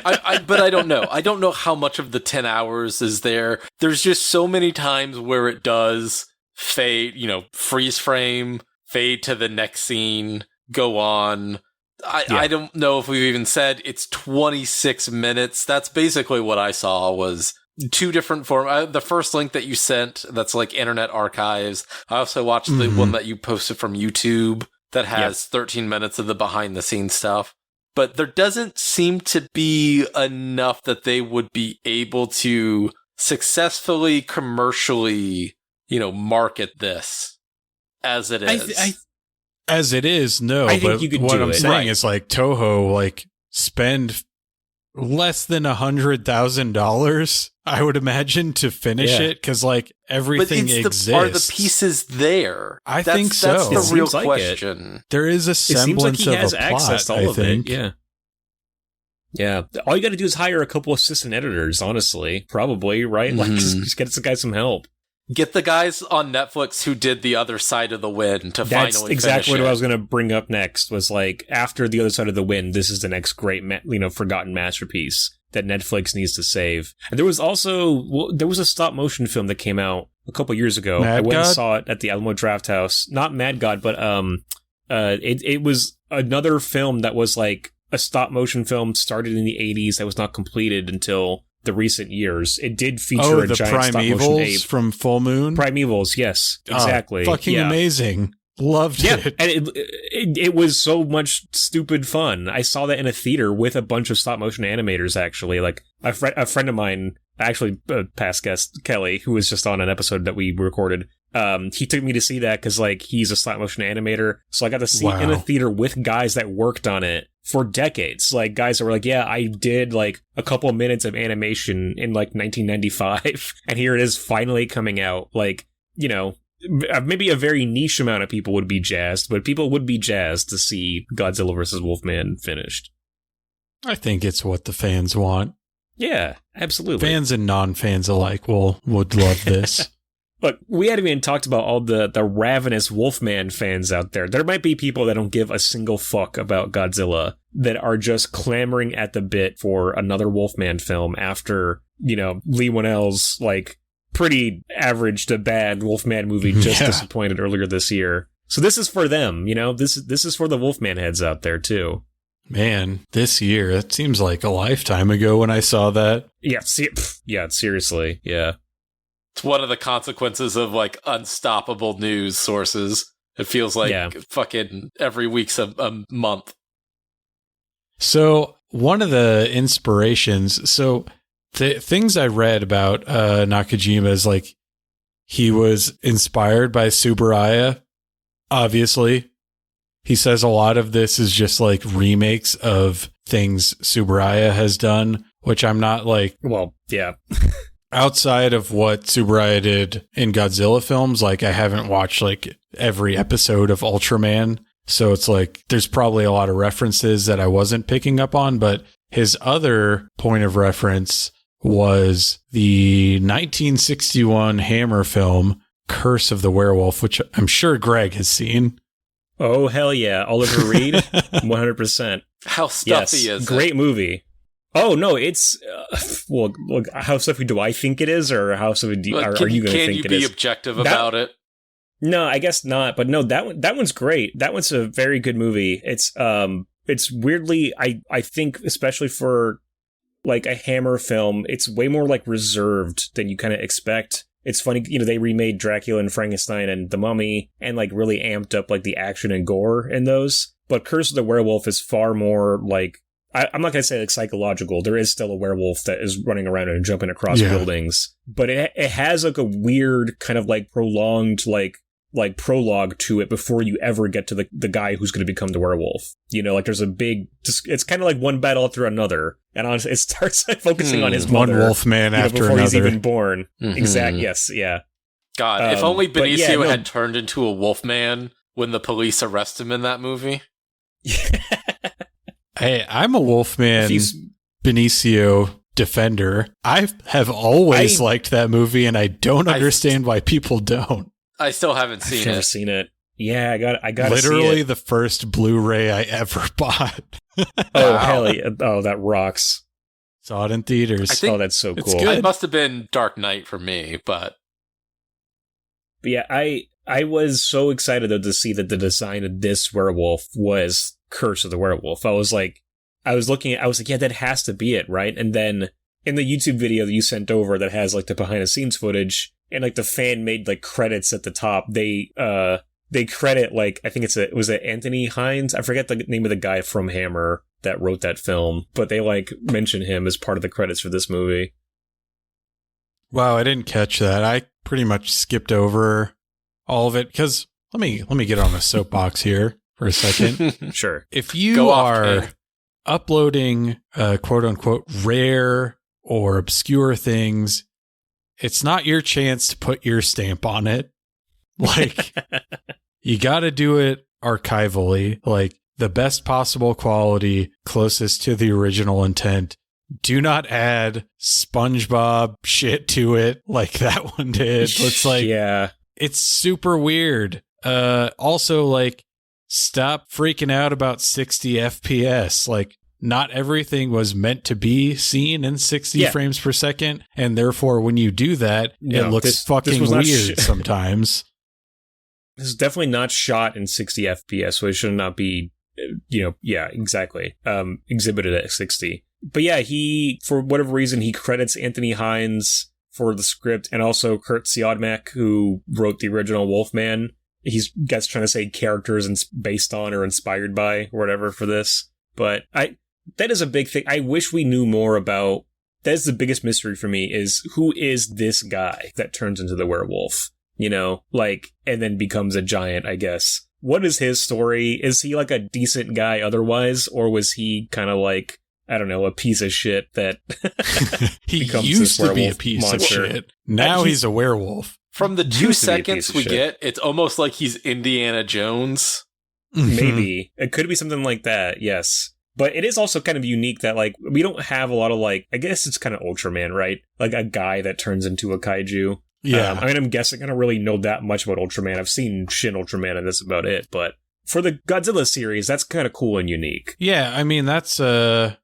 But I don't know. I don't know how much of the 10 hours is there. There's just so many times where it does fade, freeze frame, fade to the next scene, go on. I don't know if we've even said it's 26 minutes. That's basically what I saw was two different forms. The first link that you sent, that's like Internet Archives. I also watched the one that you posted from YouTube that has 13 minutes of the behind the scenes stuff. But there doesn't seem to be enough that they would be able to successfully commercially, market this as it is. As it is, no. I think but you could what do I'm it. saying is like Toho, like spend less than $100,000, I would imagine, to finish it, because like everything exists. Are the pieces there? I think so. That's the real like question. There is a semblance he has of a plot, access to all I of think. it. Yeah. Yeah. All you got to do is hire a couple assistant editors, honestly. Probably, right? Like, just get some guys some help. Get the guys on Netflix who did The Other Side of the Wind to That's finally exactly finish what it. I was going to bring up next, was like, after The Other Side of the Wind, this is the next great, forgotten masterpiece that Netflix needs to save. And there was a stop motion film that came out a couple years ago. I went and saw it at the Alamo Drafthouse. Not Mad God, but it was another film that was like a stop motion film, started in the 80s, that was not completed until the recent years. It did feature a giant stop motion ape from Full Moon. Primevals, yes, exactly. Fucking amazing. Loved it. And it was so much stupid fun. I saw that in a theater with a bunch of stop motion animators, actually. Like a friend of mine, actually past guest Kelly, who was just on an episode that we recorded, He took me to see that because, like, he's a stop motion animator. So I got to see it in a theater with guys that worked on it for decades. Like, guys that were like, yeah, I did, like, a couple of minutes of animation in, like, 1995. And here it is finally coming out. Like, you know, maybe a very niche amount of people would be jazzed, but people would be jazzed to see Godzilla vs. Wolfman finished. I think it's what the fans want. Yeah, absolutely. Fans and non-fans alike would love this. Look, we hadn't even talked about all the ravenous Wolfman fans out there. There might be people that don't give a single fuck about Godzilla that are just clamoring at the bit for another Wolfman film after, you know, Lee Whannell's, like, pretty average to bad Wolfman movie just disappointed earlier this year. So this is for them, you know? This is for the Wolfman heads out there, too. Man, this year, it seems like a lifetime ago when I saw that. Yeah, seriously, yeah. It's one of the consequences of, like, unstoppable news sources. It feels like fucking every week's a month. So one of the inspirations, so the things I read about Nakajima is, like, he was inspired by Tsuburaya, obviously. He says a lot of this is just, like, remakes of things Tsuburaya has done, which I'm not, like... Well, yeah. Outside of what Tsuburaya did in Godzilla films, like, I haven't watched, like, every episode of Ultraman. So it's like, there's probably a lot of references that I wasn't picking up on, but his other point of reference was the 1961 Hammer film, Curse of the Werewolf, which I'm sure Greg has seen. Oh, hell yeah. Oliver Reed, 100%. How stuffy is it? Great movie. Oh, no, it's... well, look, how stuffy do I think it is, or how stuffy are you going to think it is? Can you be objective about it? No, I guess not. But no, that one's great. That one's a very good movie. It's weirdly, I think, especially for, like, a Hammer film, it's way more, like, reserved than you kind of expect. It's funny, you know, they remade Dracula and Frankenstein and The Mummy and, like, really amped up, like, the action and gore in those. But Curse of the Werewolf is far more, like, I'm not going to say, like, psychological. There is still a werewolf that is running around and jumping across buildings. But it has, like, a weird kind of, like, prolonged, like prologue to it before you ever get to the guy who's going to become the werewolf. You know, like, there's a big... It's kind of like one battle after another. And honestly, it starts, like, focusing on his mother. One Wolfman after before another. He's even born. Mm-hmm. Exactly. Yes. Yeah. God, if only Benicio had turned into a Wolfman when the police arrest him in that movie. Hey, I'm a Wolfman Benicio defender. I have always liked that movie, and I don't understand why people don't. I still haven't seen it. I've never seen it. Yeah, I got literally see it. The first Blu-ray I ever bought. Oh, hell yeah. Oh, that rocks. Saw it in theaters. Oh, that's so cool. It must have been Dark Knight for me, but yeah, I was so excited though to see that the design of this werewolf was Curse of the Werewolf. I was like, yeah, that has to be it, right? And then in the YouTube video that you sent over that has, like, the behind the scenes footage and, like, the fan made, like, credits at the top, they credit, like, I think was it Anthony Hines? I forget the name of the guy from Hammer that wrote that film, but they, like, mention him as part of the credits for this movie. Wow, I didn't catch that. I pretty much skipped over all of it because let me get on a soapbox here for a second. Sure. If you are uploading quote unquote rare or obscure things, it's not your chance to put your stamp on it. Like, you got to do it archivally, like the best possible quality, closest to the original intent. Do not add SpongeBob shit to it like that one did. It's like, yeah, it's super weird. Also, like, stop freaking out about 60 FPS. Like, not everything was meant to be seen in 60 frames per second. And therefore, when you do that, it looks fucking weird sometimes. This is definitely not shot in 60 FPS, so it should not be, exactly. Exhibited at 60. But yeah, he, for whatever reason, he credits Anthony Hines for the script and also Kurt Siodmak, who wrote the original Wolfman. He's trying to say characters based on or inspired by or whatever for this. But that is a big thing. I wish we knew more about. That is the biggest mystery for me, is who is this guy that turns into the werewolf? you know, like, and then becomes a giant, I guess. What is his story? Is he like a decent guy otherwise, or was he kind of like, I don't know, a piece of shit that he used to be a piece of shit. Now he's a werewolf. From the 2 seconds we get, it's almost like he's Indiana Jones. Maybe. It could be something like that, yes. But it is also kind of unique that, like, we don't have a lot of, like, I guess it's kind of Ultraman, right? Like, a guy that turns into a kaiju. Yeah. I mean, I'm guessing I don't really know that much about Ultraman. I've seen Shin Ultraman and that's about it. But for the Godzilla series, that's kind of cool and unique. Yeah, I mean, that's, trying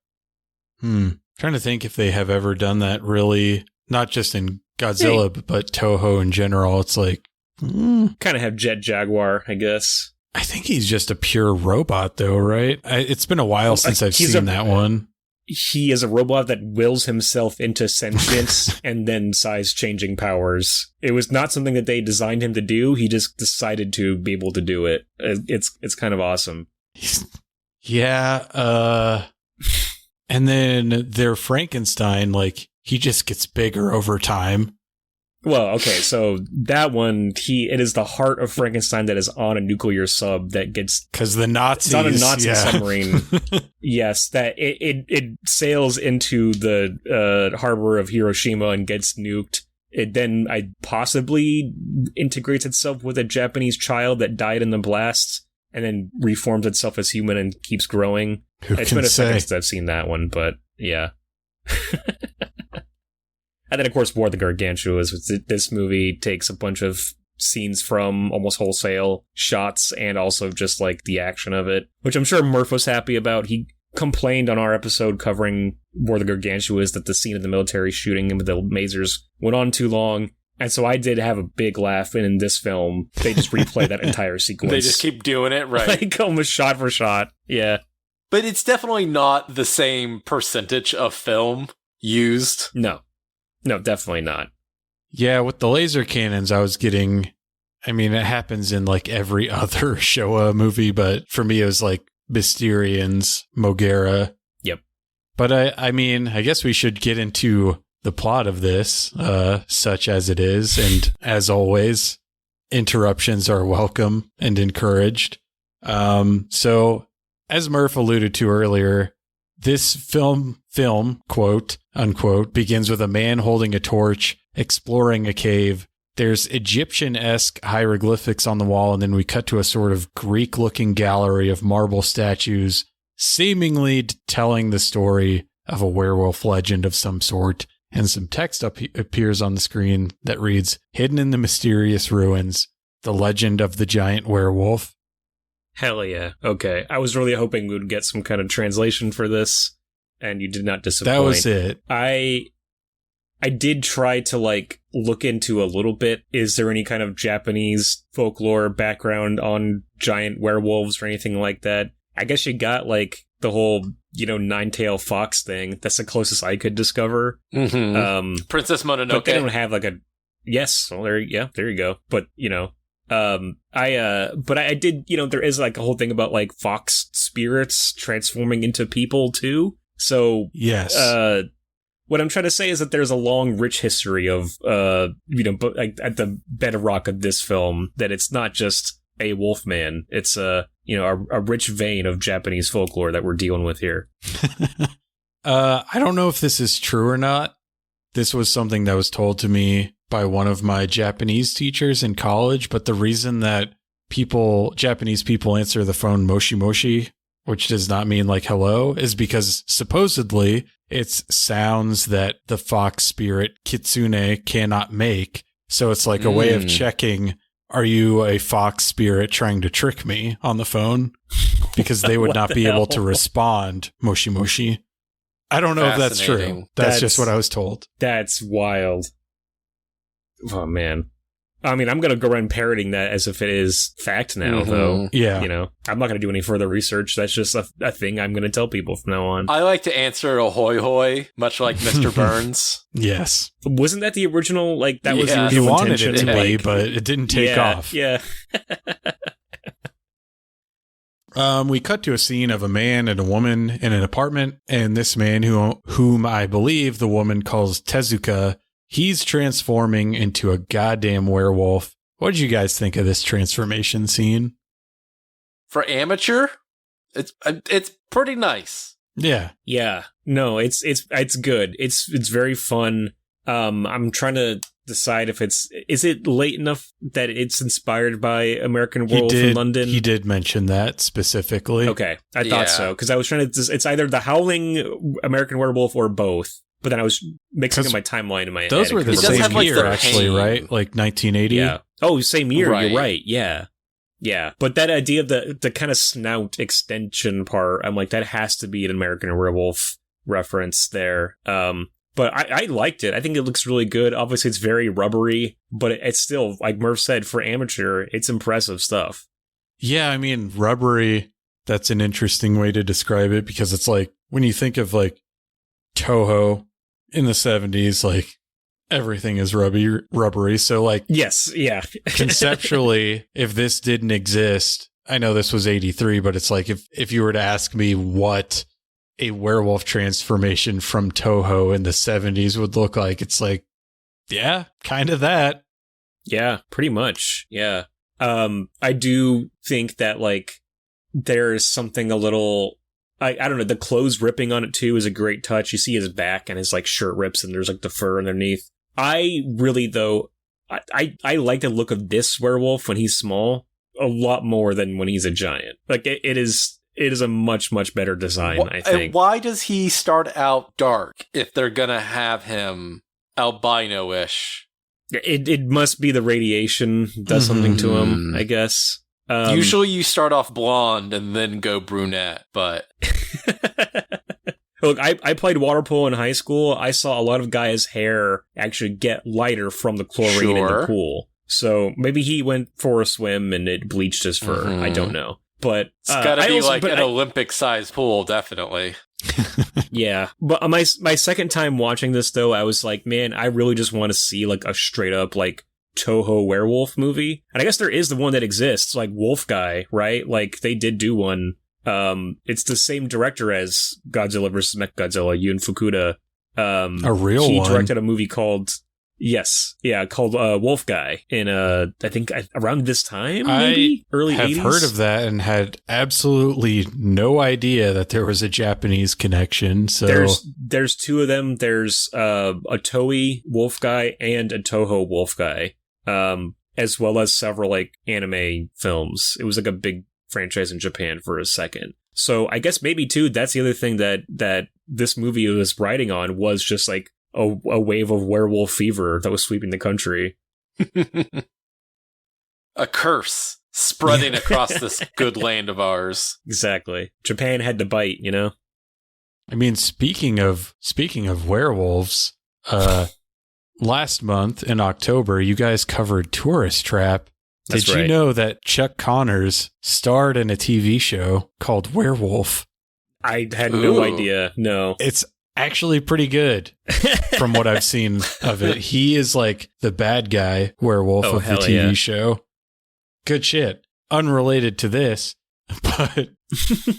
to think if they have ever done that really, not just in Godzilla, but Toho in general. It's like... kind of have Jet Jaguar, I guess. I think he's just a pure robot, though, right? It's been a while since I've seen that one. He is a robot that wills himself into sentience and then size-changing powers. It was not something that they designed him to do. He just decided to be able to do it. It's kind of awesome. Yeah. And then their Frankenstein, like, he just gets bigger over time. Well, okay, so that one, it is the heart of Frankenstein that is on a nuclear sub that gets... Because the Nazis... It's on a Nazi submarine. Yes, that it sails into the harbor of Hiroshima and gets nuked. It then possibly integrates itself with a Japanese child that died in the blast, and then reforms itself as human and keeps growing. It's been a second since I've seen that one, but yeah. And then, of course, War of the Gargantuas. This movie takes a bunch of scenes from almost wholesale shots and also just, like, the action of it, which I'm sure Murph was happy about. He complained on our episode covering War of the Gargantuas that the scene of the military shooting him with the lasers went on too long. And so I did have a big laugh, and in this film, they just replay that entire sequence. They just keep doing it, right? Like, almost shot for shot. Yeah. But it's definitely not the same percentage of film used. No, definitely not. Yeah, with the laser cannons, I was getting... I mean, it happens in, like, every other Showa movie, but for me, it was, like, Mysterians, Mogera. Yep. But, I mean, I guess we should get into the plot of this, such as it is, and as always, interruptions are welcome and encouraged. So, as Murph alluded to earlier, this film, quote, unquote, begins with a man holding a torch, exploring a cave. There's Egyptian-esque hieroglyphics on the wall, and then we cut to a sort of Greek-looking gallery of marble statues, seemingly telling the story of a werewolf legend of some sort, and some text appears on the screen that reads, "Hidden in the mysterious ruins, the legend of the giant werewolf." Hell yeah. Okay. I was really hoping we would get some kind of translation for this, and you did not disappoint. That was it. I did try to, like, look into a little bit. Is there any kind of Japanese folklore background on giant werewolves or anything like that? I guess you got, like, the whole, you know, nine-tailed fox thing. That's the closest I could discover. Mm-hmm. Princess Mononoke. But they don't have, like, a... Yes. Well, there you go. But, you know... I did, you know, there is like a whole thing about like fox spirits transforming into people too. So, yes. What I'm trying to say is that there's a long, rich history of, you know, but like, at the bedrock of this film, that it's not just a Wolfman. It's you know, a rich vein of Japanese folklore that we're dealing with here. I don't know if this is true or not. This was something that was told to me by one of my Japanese teachers in college, but the reason that Japanese people answer the phone moshi moshi, which does not mean like hello, is because supposedly it's sounds that the fox spirit Kitsune cannot make. So it's like a way of checking, are you a fox spirit trying to trick me on the phone? Because they would not be able to respond moshi moshi. I don't know if that's true. That's just what I was told. That's wild. Oh, man. I mean, I'm going to go around parroting that as if it is fact now, though. Yeah. You know, I'm not going to do any further research. That's just a thing I'm going to tell people from now on. I like to answer ahoy hoy, much like Mr. Burns. Yes. Wasn't that the original, like, that was the original he wanted intention? it to be, but it didn't take off. Yeah. We cut to a scene of a man and a woman in an apartment, and this man, whom I believe the woman calls Tezuka, he's transforming into a goddamn werewolf, What did you guys think of this transformation scene? For amateur, it's pretty nice. Yeah. Yeah. No, it's good. It's very fun. I'm trying to decide if is it late enough that it's inspired by American Werewolf in London? He did mention that specifically. Okay, I thought so, because I was trying to. It's either the Howling American Werewolf or both. But then I was mixing up my timeline in my head. Those were the same year, actually, right? Like 1980. Yeah. Oh, same year. Right. You're right. Yeah. Yeah. But that idea of the kind of snout extension part, I'm like, that has to be an American Werewolf reference there. But I liked it. I think it looks really good. Obviously, it's very rubbery, but it's still, like Murph said, for amateur, it's impressive stuff. Yeah, I mean, rubbery, that's an interesting way to describe it, because it's like, when you think of like Toho in the 70s, like everything is rubbery. So like, yes, yeah. Conceptually, if this didn't exist, I know this was 83, but it's like, if you were to ask me what a werewolf transformation from Toho in the 70s would look like, it's like, yeah, kind of that. Yeah, pretty much. Yeah. I do think that like there's something a little, I don't know, the clothes ripping on it too is a great touch. You see his back and his like shirt rips and there's like the fur underneath. I really, though, I like the look of this werewolf when he's small a lot more than when he's a giant. Like it is a much, much better design, I think. And why does he start out dark if they're gonna have him albino-ish? It must be the radiation does something to him, I guess. Usually you start off blonde and then go brunette, but... Look, I played water polo in high school. I saw a lot of guys' hair actually get lighter from the chlorine in the pool. So maybe he went for a swim and it bleached his fur. I don't know. But it's gotta be an Olympic-sized pool, definitely. Yeah. But my second time watching this, though, I was like, man, I really just want to see like a straight up like Toho werewolf movie. And I guess there is the one that exists, like Wolf Guy, right? Like they did do one. It's the same director as Godzilla vs. Mechagodzilla, Yun Fukuda. A real one. He directed a movie called Wolf Guy in I think around this time, maybe early 80s. I've heard of that and had absolutely no idea that there was a Japanese connection. So there's two of them. There's a Toei Wolf Guy and a Toho Wolf Guy, as well as several like anime films. It was like a big franchise in Japan for a second. So I guess maybe too, that's the other thing that this movie was riding on, was just like a wave of werewolf fever that was sweeping the country. A curse spreading across this good land of ours. Exactly. Japan had to bite, you know? I mean, speaking of werewolves, last month in October, you guys covered Tourist Trap. Did you know that Chuck Connors starred in a TV show called Werewolf? I had no idea. No. It's actually pretty good from what I've seen of it. He is like the bad guy werewolf of the TV show. Good shit. Unrelated to this, but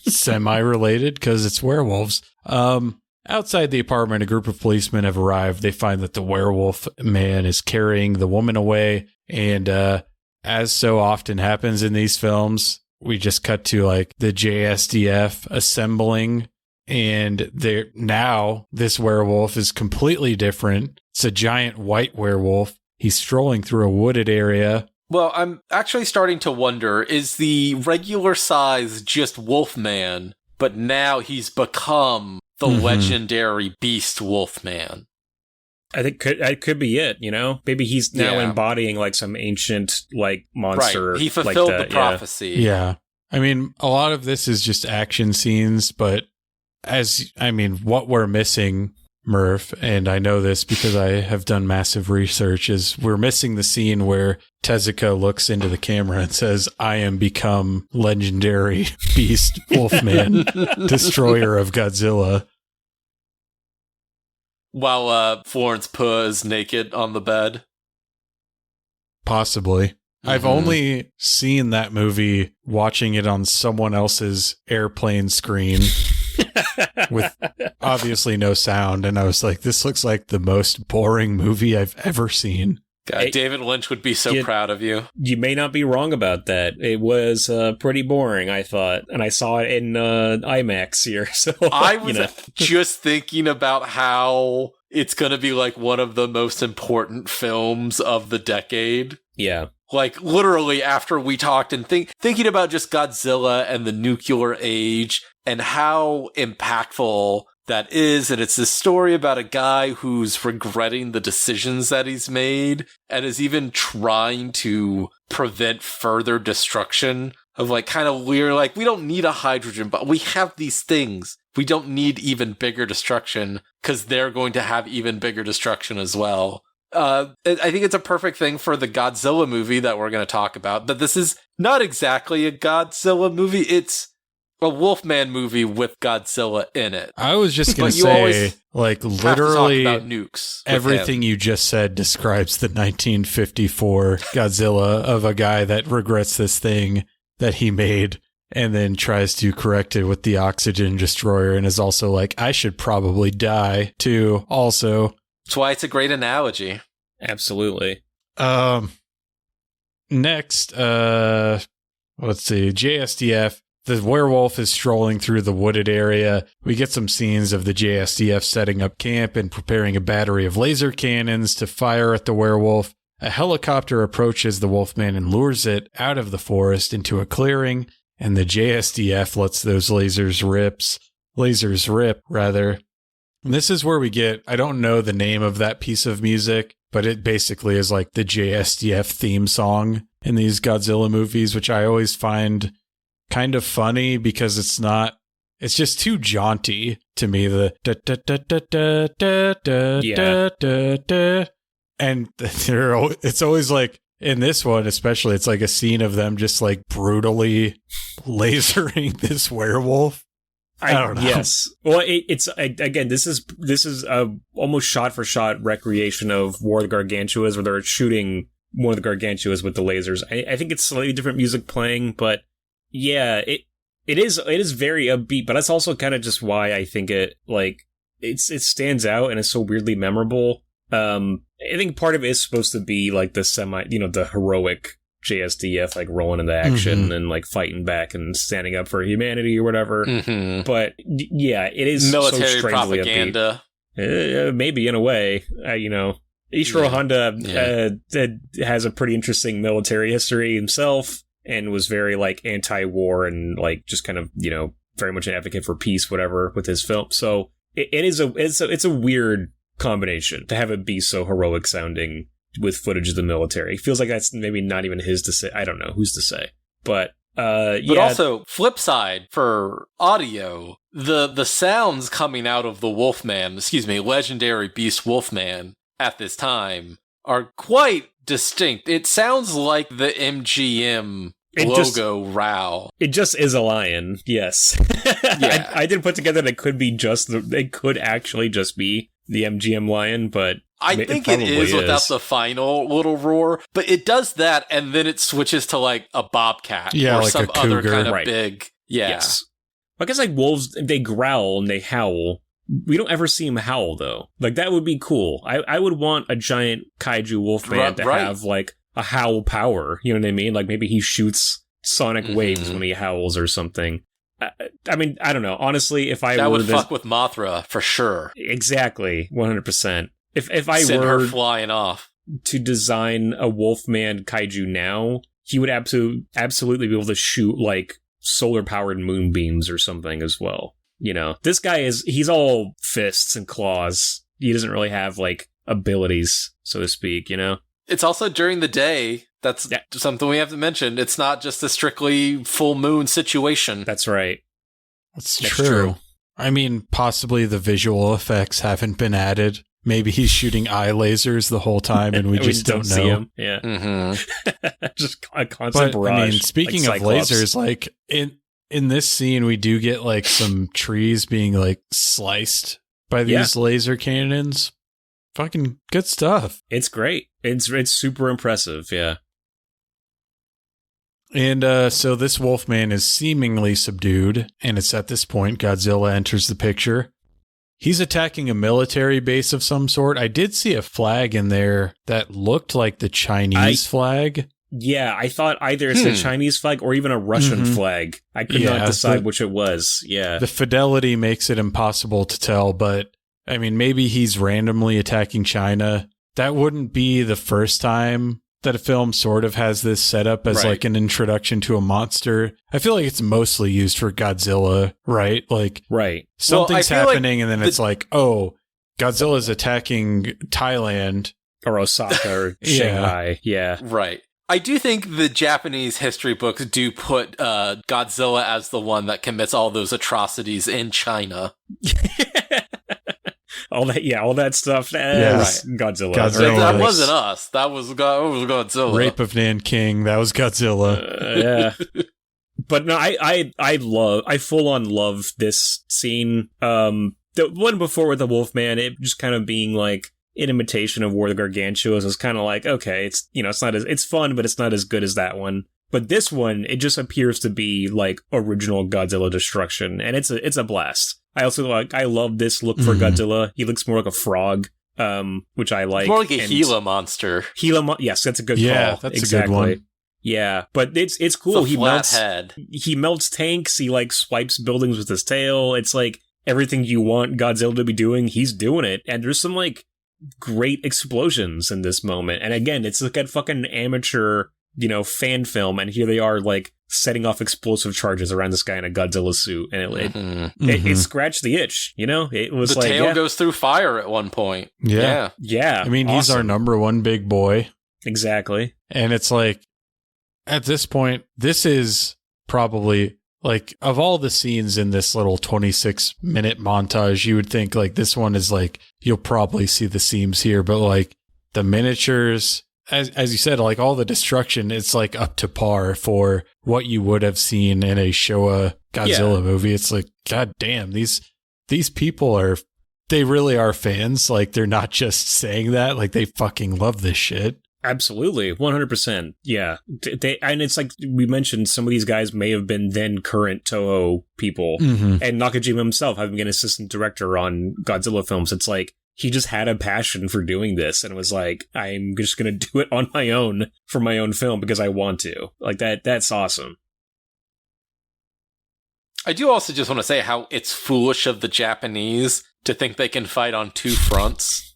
semi-related because it's werewolves. Outside the apartment, a group of policemen have arrived. They find that the werewolf man is carrying the woman away, and as so often happens in these films, we just cut to like the JSDF assembling, and now this werewolf is completely different. It's a giant white werewolf. He's strolling through a wooded area. Well, I'm actually starting to wonder, is the regular size just Wolfman, but now he's become the legendary beast Wolfman? I think that could be it, you know? Maybe he's now embodying like some ancient like monster. Right. He fulfilled the prophecy. Yeah. I mean, a lot of this is just action scenes, but what we're missing, Murph, and I know this because I have done massive research, is we're missing the scene where Tezuka looks into the camera and says, "I am become legendary beast Wolfman, destroyer of Godzilla." While Florence Pugh is naked on the bed. Possibly. Mm-hmm. I've only seen that movie watching it on someone else's airplane screen with obviously no sound, and I was like, this looks like the most boring movie I've ever seen. God, David Lynch would be so proud of you. You may not be wrong about that. It was pretty boring, I thought, and I saw it in IMAX here. So I was just thinking about how it's going to be like one of the most important films of the decade. Yeah. Like, literally, after we talked and thinking about just Godzilla and the nuclear age and how impactful that is, and it's this story about a guy who's regretting the decisions that he's made and is even trying to prevent further destruction of like kind of weird, like we don't need a hydrogen, but we have these things. We don't need even bigger destruction because they're going to have even bigger destruction as well. I think it's a perfect thing for the Godzilla movie that we're going to talk about, but this is not exactly a Godzilla movie. It's a Wolfman movie with Godzilla in it. I was just going to say, like, literally about nukes everything you just said describes the 1954 Godzilla of a guy that regrets this thing that he made and then tries to correct it with the oxygen destroyer and is also like, I should probably die too also. That's why it's a great analogy. Absolutely. Next, let's see, JSDF. The werewolf is strolling through the wooded area. We get some scenes of the JSDF setting up camp and preparing a battery of laser cannons to fire at the werewolf. A helicopter approaches the Wolfman and lures it out of the forest into a clearing, and the JSDF lets those lasers rip. And this is where we get, I don't know the name of that piece of music, but it basically is like the JSDF theme song in these Godzilla movies, which I always find kind of funny because it's just too jaunty to me. The da da da da da da da da, and it's always like in this one, especially, it's like a scene of them just like brutally lasering this werewolf. I don't know. Yes. Well, it's again, this is a almost shot for shot recreation of War of the Gargantuas, where they're shooting one of the Gargantuas with the lasers. I think it's slightly different music playing, but yeah, it is very upbeat, but that's also kind of just why I think it stands out and is so weirdly memorable. I think part of it is supposed to be like the the heroic JSDF like rolling into action and like fighting back and standing up for humanity or whatever. Mm-hmm. But yeah, it is military so strangely propaganda. Maybe in a way, Ishiro Honda has a pretty interesting military history himself and was very like anti-war and like just kind of very much an advocate for peace, whatever, with his film. So it's a weird combination to have it be so heroic sounding with footage of the military. It feels like that's maybe not even his to say. I don't know who's to say, but also flip side for audio, the sounds coming out of the legendary beast Wolfman at this time are quite distinct. It sounds like the MGM logo RAW. It just is a lion. Yes. Yeah. I didn't put together that it could actually just be the MGM lion, but I think it is without the final little roar, but it does that, and then it switches to like a bobcat or like some a other cougar. kind of big. Yeah. Yes. I guess like wolves, they growl and they howl. We don't ever see him howl though. Like that would be cool. I would want a giant kaiju wolfman to have like a howl power. You know what I mean? Like maybe he shoots sonic waves when he howls or something. I mean, I don't know. Honestly, if I that were would fuck with Mothra for sure. Exactly, 100%. If I send were her flying off to design a Wolfman kaiju now, he would absolutely be able to shoot like solar powered moonbeams or something as well. This guy he's all fists and claws. He doesn't really have like abilities, so to speak. It's also during the day. That's something we have to mention. It's not just a strictly full moon situation. That's right. That's true. I mean, possibly the visual effects haven't been added. Maybe he's shooting eye lasers the whole time and we just don't know. See him. Yeah. Mm-hmm. Just a constant barrage. I mean, speaking of lasers, like in this scene, we do get like some trees being like sliced by these laser cannons. Fucking good stuff. It's great. It's super impressive. Yeah. And so this Wolfman is seemingly subdued, and it's at this point Godzilla enters the picture. he's attacking a military base of some sort. I did see a flag in there that looked like the Chinese flag. Yeah, I thought either it's a Chinese flag or even a Russian flag. I could not decide which it was. Yeah. The fidelity makes it impossible to tell, but I mean, maybe he's randomly attacking China. That wouldn't be the first time that a film sort of has this set up as like an introduction to a monster. I feel like it's mostly used for Godzilla, right? Like, something's happening and then it's like, oh, Godzilla's attacking Thailand. Or Osaka or Shanghai. Yeah. Right. I do think the Japanese history books do put Godzilla as the one that commits all those atrocities in China. all that stuff. Godzilla. That wasn't us. That was Godzilla. Rape of Nanking. That was Godzilla. Yeah. But no, I full on love this scene. The one before with the Wolfman, it just kind of being like an imitation of War of the Gargantuas was kind of like, okay, it's it's fun, but it's not as good as that one. But this one, it just appears to be like original Godzilla destruction, and it's a blast. I love this look for Godzilla. He looks more like a frog, which I like. It's more like a Gila monster. Yes, that's a good call. That's exactly. A good one. Yeah, but it's cool. He melts head. He melts tanks. He like swipes buildings with his tail. It's like everything you want Godzilla to be doing, he's doing it. And there's some like great explosions in this moment. And again, it's like a fucking amateur, fan film. And here they are like setting off explosive charges around this guy in a Godzilla suit. And it scratched the itch, It was the tail goes through fire at one point. Yeah. I mean, awesome. He's our number one big boy. Exactly. And it's like, at this point, this is probably like, of all the scenes in this little 26-minute montage, you would think like this one is like, you'll probably see the seams here, but like the miniatures, as you said, like all the destruction, it's like up to par for what you would have seen in a Showa Godzilla movie. It's like, God damn, these people they really are fans. Like, they're not just saying that, like they fucking love this shit. Absolutely, 100%. Yeah, and it's like we mentioned, some of these guys may have been then current Toho people, and Nakajima himself having been an assistant director on Godzilla films. It's like he just had a passion for doing this and was like, I'm just going to do it on my own for my own film because I want to. Like that's awesome. I do also just want to say how it's foolish of the Japanese to think they can fight on two fronts.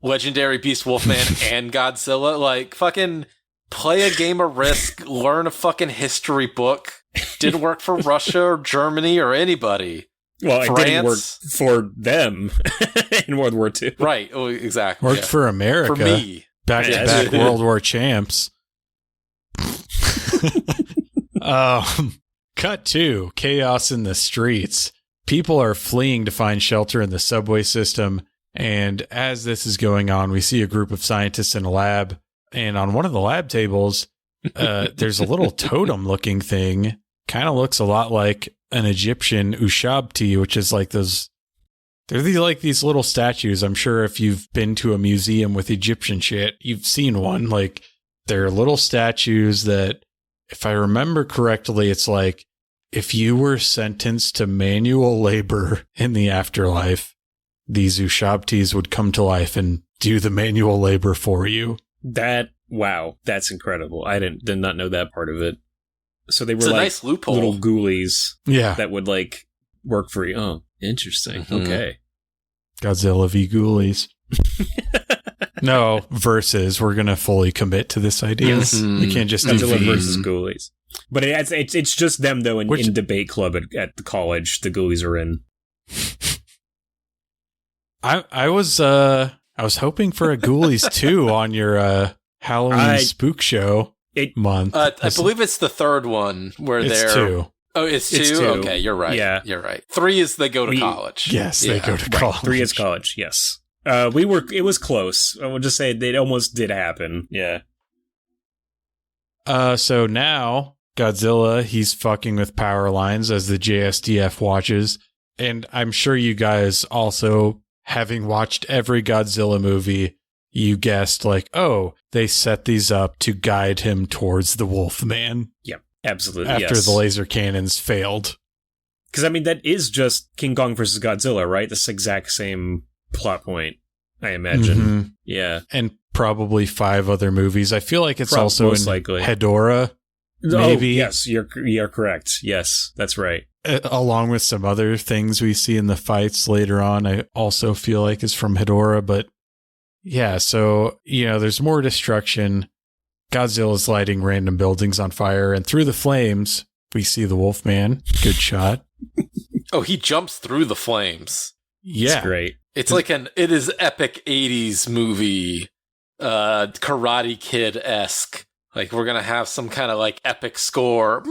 Legendary Beast Wolfman and Godzilla. Like, fucking play a game of Risk, learn a fucking history book. Didn't work for Russia or Germany or anybody. Well, France, it didn't work for them in World War II. Right, exactly. Worked for America. For me. Back-to-back World War champs. Cut to chaos in the streets. People are fleeing to find shelter in the subway system. And as this is going on, we see a group of scientists in a lab. And on one of the lab tables, there's a little totem-looking thing. Kind of looks a lot like an Egyptian ushabti, which is like those... They're like these little statues. I'm sure if you've been to a museum with Egyptian shit, you've seen one. Like, they're little statues that, if I remember correctly, it's like, if you were sentenced to manual labor in the afterlife, these ushabtis would come to life and do the manual labor for you. Wow, that's incredible. I did not know that part of it. So they were it's a like nice loophole. Little ghoulies that would like work for you. Oh, interesting. Okay. Godzilla v. Ghoulies. No, versus we're going to fully commit to this idea. We can't just do Godzilla versus Ghoulies. But it's just them, though, in debate club at the college the Ghoulies are in. I was hoping for a Ghoulies 2 on your Halloween spook show month. I believe it's the third one where it's 2. Oh, it's 2? Okay, you're right. Yeah. You're right. 3 is they go to college. Yes, they go to college. 3 is college, yes. It was close. I will just say it almost did happen. Yeah. So now Godzilla, he's fucking with power lines as the JSDF watches. And I'm sure you guys also, having watched every Godzilla movie, you guessed like, oh, they set these up to guide him towards the Wolfman. Yep, absolutely. After the laser cannons failed. Because, I mean, that is just King Kong versus Godzilla, right? This exact same plot point, I imagine. Mm-hmm. Yeah. And probably 5 other movies. I feel like it's also in likely. Hedorah. Maybe. Oh, yes, you're correct. Yes, that's right. Along with some other things we see in the fights later on, I also feel like is from Hedorah. But yeah, so, there's more destruction. Godzilla's lighting random buildings on fire, and through the flames, we see the Wolfman. Good shot. Oh, he jumps through the flames. Yeah. It's great. It's it is epic 80s movie, Karate Kid-esque. Like, we're going to have some kind of, epic score.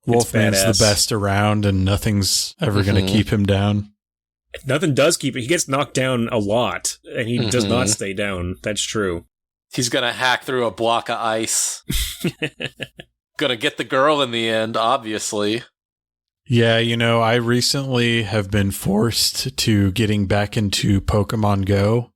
Wolfman's the best around, and nothing's ever going to keep him down. Nothing does keep it. He gets knocked down a lot, and he does not stay down. That's true. He's going to hack through a block of ice. Going to get the girl in the end, obviously. Yeah, I recently have been forced to getting back into Pokemon Go.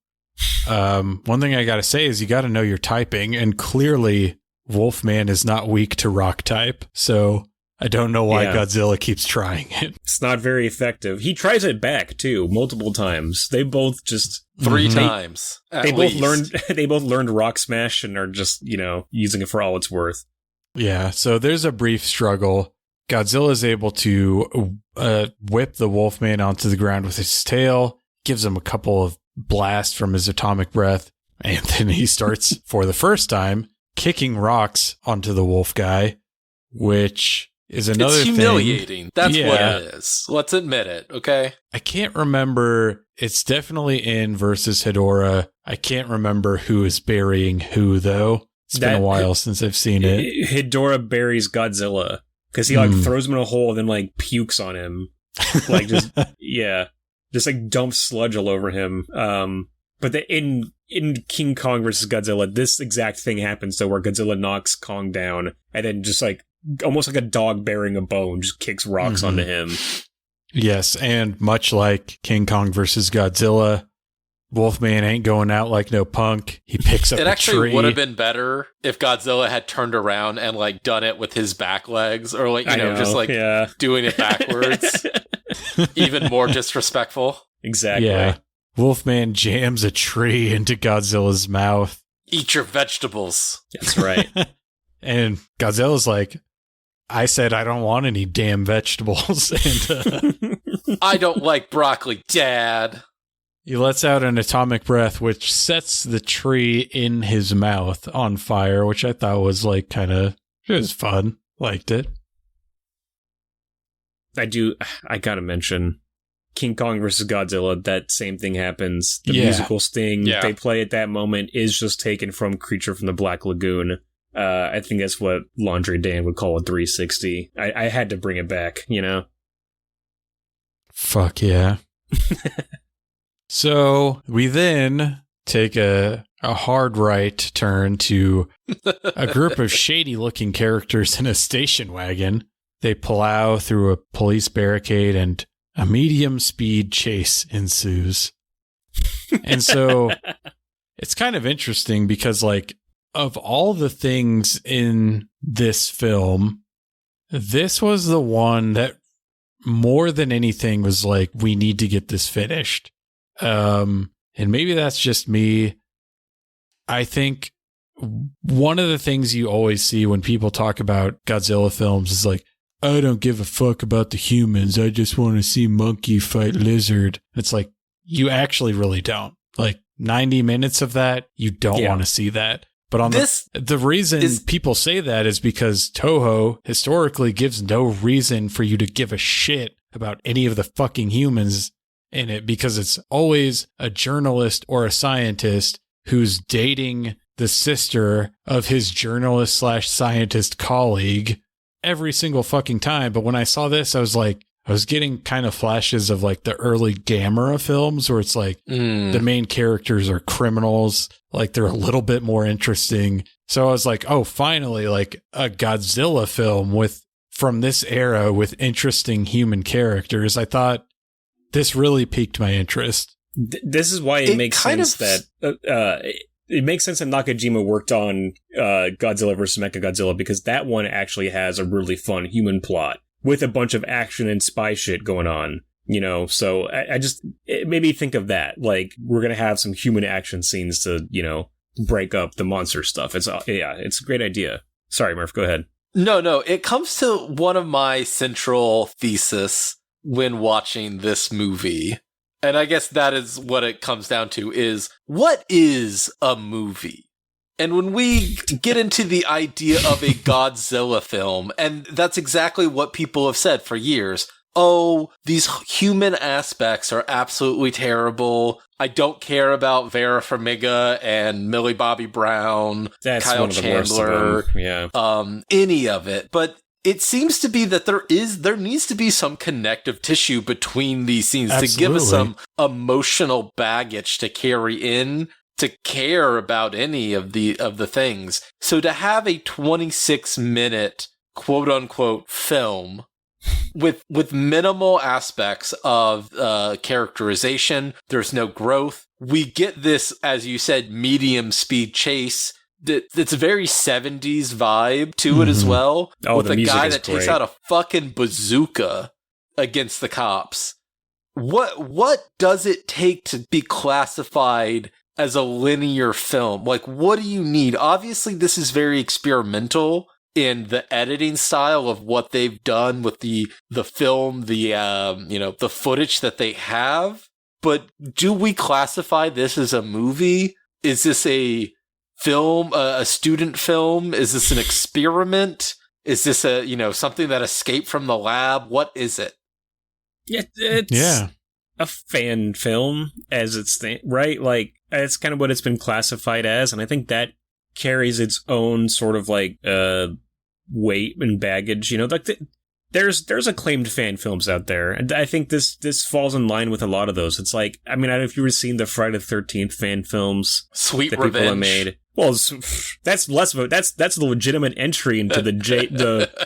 One thing I got to say is you got to know your typing, and clearly Wolfman is not weak to rock type, so I don't know why Godzilla keeps trying it. It's not very effective. He tries it back too, multiple times. They both just 3 times. They both learned Rock Smash and are just, using it for all it's worth. Yeah, so there's a brief struggle. Godzilla is able to whip the Wolfman onto the ground with his tail, gives him a couple of blasts from his atomic breath, and then he starts, for the first time, kicking rocks onto the wolf guy, which is another thing. It's humiliating. That's what it is. Let's admit it, okay? I can't remember. It's definitely in versus Hedorah. I can't remember who is burying who, though. It's been a while since I've seen it. Hedorah buries Godzilla because he throws him in a hole and then pukes on him, just dumps sludge all over him. But in King Kong versus Godzilla, this exact thing happens though, where Godzilla knocks Kong down and then just almost like a dog bearing a bone, just kicks rocks onto him. Yes, and much like King Kong versus Godzilla, Wolfman ain't going out like no punk. He picks up a tree. It actually would have been better if Godzilla had turned around and done it with his back legs, or doing it backwards. Even more disrespectful. Exactly. Yeah. Wolfman jams a tree into Godzilla's mouth. Eat your vegetables. That's right. And Godzilla's like, I said I don't want any damn vegetables. And I don't like broccoli, Dad. He lets out an atomic breath, which sets the tree in his mouth on fire, which I thought was it was fun. Liked it. I gotta mention King Kong versus Godzilla, that same thing happens. The musical sting they play at that moment is just taken from Creature from the Black Lagoon. I think that's what Laundry Dan would call a 360. I had to bring it back, Fuck yeah. So we then take a hard right turn to a group of shady-looking characters in a station wagon. They plow through a police barricade and a medium-speed chase ensues. And so it's kind of interesting because, of all the things in this film, this was the one that more than anything was we need to get this finished. And maybe that's just me. I think one of the things you always see when people talk about Godzilla films is I don't give a fuck about the humans. I just want to see monkey fight lizard. It's you actually really don't. 90 minutes of that, you don't want to see that. But on the reason people say that is because Toho historically gives no reason for you to give a shit about any of the fucking humans in it, because it's always a journalist or a scientist who's dating the sister of his journalist/scientist colleague every single fucking time. But when I saw this, I was getting kind of flashes of the early Gamera films where it's the main characters are criminals. They're a little bit more interesting. So I was oh, finally, a Godzilla film from this era with interesting human characters. I thought this really piqued my interest. This is why it makes sense that it makes sense that Nakajima worked on Godzilla vs. Mechagodzilla, because that one actually has a really fun human plot with a bunch of action and spy shit going on. So it made me think of that. Like, we're going to have some human action scenes to, break up the monster stuff. It's a great idea. Sorry, Murph, go ahead. No, it comes to one of my central thesis when watching this movie. And I guess that is what it comes down to is, what is a movie? And when we get into the idea of a Godzilla film, and that's exactly what people have said for years, oh, these human aspects are absolutely terrible. I don't care about Vera Farmiga and Millie Bobby Brown, that's Kyle one of the Chandler, worst of them. Yeah. Any of it. But it seems to be that there needs to be some connective tissue between these scenes to give us some emotional baggage to carry in, to care about any of the things. So to have a 26-minute quote unquote film with minimal aspects of characterization, there's no growth. We get this, as you said, medium speed chase that's a very 70s vibe to it as well. Oh, with the a music guy is that great. takes out a fucking bazooka against the cops. What does it take to be classified as a linear film? Like, what do you need? Obviously, this is very experimental in the editing style of what they've done with the film, the footage that they have. But do we classify this as a movie? Is this a film, a student film? Is this an experiment? Is this something that escaped from the lab? What is it? It's a fan film as it's right. Like, it's kind of what it's been classified as, and I think that carries its own sort of like weight and baggage. Like there's acclaimed fan films out there, and I think this falls in line with a lot of those. It's like, I mean, I don't know if you've seen the Friday the 13th fan films, Sweet that Revenge. people have made. Well, that's less of a, that's the legitimate entry into the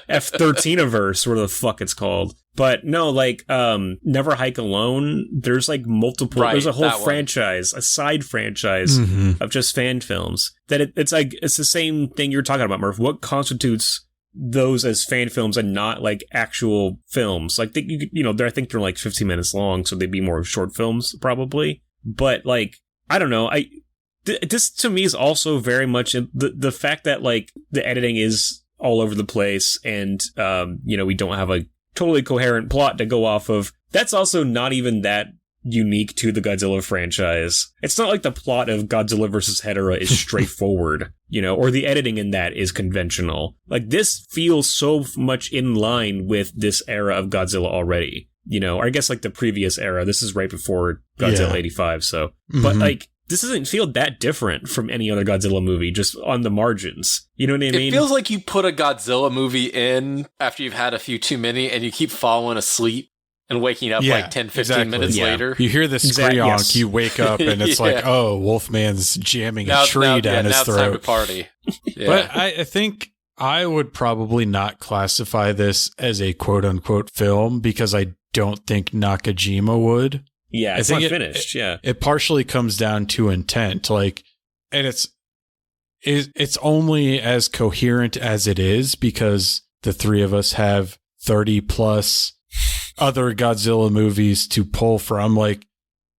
F13iverse, whatever the fuck it's called. But no, like Never Hike Alone. There's like multiple. Right, there's a whole that one. franchise, a side franchise of just fan films. That it's like it's the same thing you're talking about, Murph. What constitutes those as fan films and not like actual films? Like I think they're like 15 minutes long, so they'd be more short films probably. But like, I don't know. This to me is also very much the fact that like the editing is all over the place, and we don't have a totally coherent plot to go off of. That's also not even that unique to the Godzilla franchise. It's not like the plot of Godzilla vs. Hedorah is straightforward, or the editing in that is conventional. Like, this feels so much in line with this era of Godzilla already, or I guess like the previous era. This is right before Godzilla 85, so. But like, this doesn't feel that different from any other Godzilla movie, just on the margins. You know what I mean? It feels like you put a Godzilla movie in after you've had a few too many, and you keep falling asleep and waking up like 10, 15 minutes later. You hear this screonk, you wake up, and it's like, oh, Wolfman's jamming a tree down his throat. Now it's time to party. But I think I would probably not classify this as a quote-unquote film, because I don't think Nakajima would. Yeah, it's not finished. It partially comes down to intent, like, and it's only as coherent as it is because the three of us have 30 plus other Godzilla movies to pull from. Like,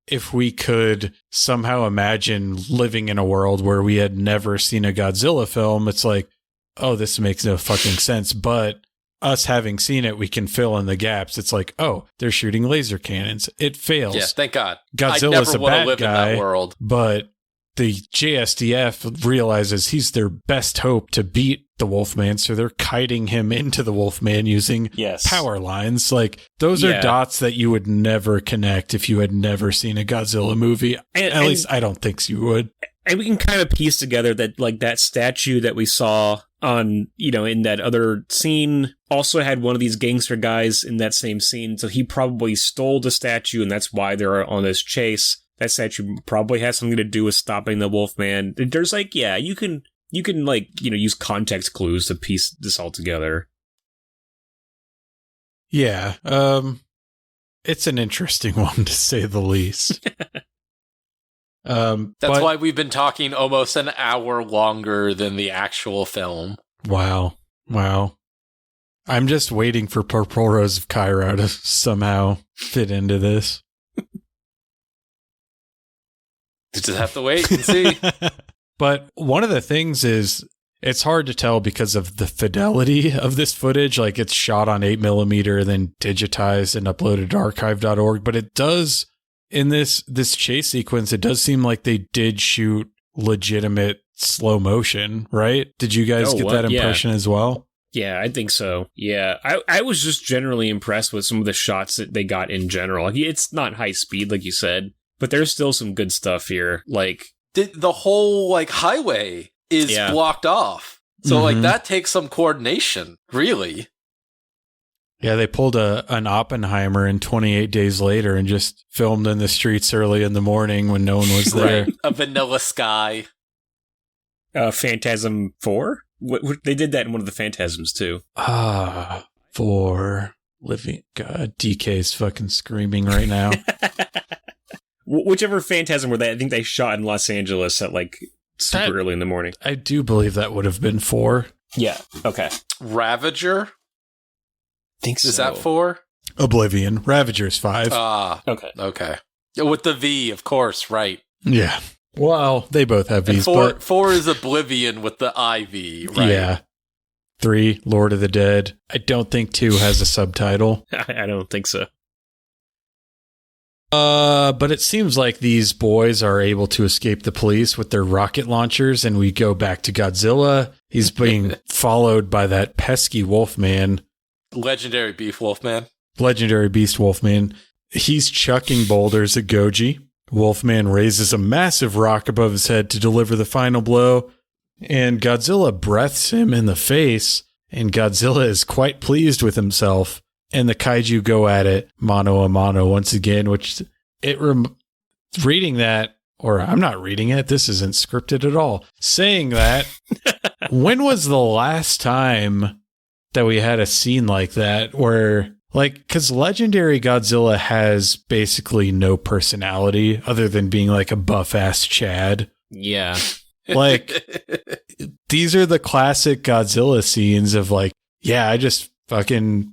if we could somehow imagine living in a world where we had never seen a Godzilla film, it's like, oh, this makes no fucking sense. But us having seen it, we can fill in the gaps. It's like, oh, they're shooting laser cannons. It fails. Yeah, thank God. Godzilla's I never a want to bad live guy, in that world. But the JSDF realizes he's their best hope to beat the Wolfman, so they're kiting him into the Wolfman using power lines. Like, those are dots that you would never connect if you had never seen a Godzilla movie. At least I don't think you would. And we can kind of piece together that, like, that statue that we saw on, in that other scene also had one of these gangster guys in that same scene. So he probably stole the statue, and that's why they're on this chase. That statue probably has something to do with stopping the Wolfman. There's like, you can like, use context clues to piece this all together. Yeah. It's an interesting one, to say the least. That's why we've been talking almost an hour longer than the actual film. Wow. I'm just waiting for Purple Rose of Cairo to somehow fit into this. You just have to wait and see. But one of the things is it's hard to tell because of the fidelity of this footage. Like it's shot on 8mm, then digitized and uploaded to archive.org. But it does, in this chase sequence, it does seem like they did shoot legitimate slow motion, right? Did you guys get that impression as well? Yeah, I think so. Yeah, I was just generally impressed with some of the shots that they got in general. Like, it's not high speed, like you said, but there's still some good stuff here. Like the whole like highway is blocked off, so like that takes some coordination, really. Yeah, they pulled an Oppenheimer in 28 Days Later and just filmed in the streets early in the morning when no one was there. Right. A vanilla sky. Phantasm 4? They did that in one of the Phantasms, too. 4. Living... God, DK's fucking screaming right now. Whichever Phantasm I think they shot in Los Angeles at, like, super early in the morning. I do believe that would have been 4. Yeah, okay. Ravager? Think so. Is that 4? Oblivion. Ravager's 5. Okay. With the V, of course, right. Yeah. Well, they both have V's. And 4 is Oblivion with the IV, right? Yeah. 3, Lord of the Dead. I don't think 2 has a subtitle. I don't think so. But it seems like these boys are able to escape the police with their rocket launchers, and we go back to Godzilla. He's being followed by that pesky Wolfman. Legendary Beast Wolfman. Legendary Beast Wolfman. He's chucking boulders at Goji. Wolfman raises a massive rock above his head to deliver the final blow, and Godzilla breaths him in the face, and Godzilla is quite pleased with himself, and the kaiju go at it mano a mano once again, which reading that, or I'm not reading it, this isn't scripted at all, saying that, when was the last time that we had a scene like that where... Like, because Legendary Godzilla has basically no personality other than being like a buff-ass Chad. Yeah. Like, these are the classic Godzilla scenes of like, yeah, I just fucking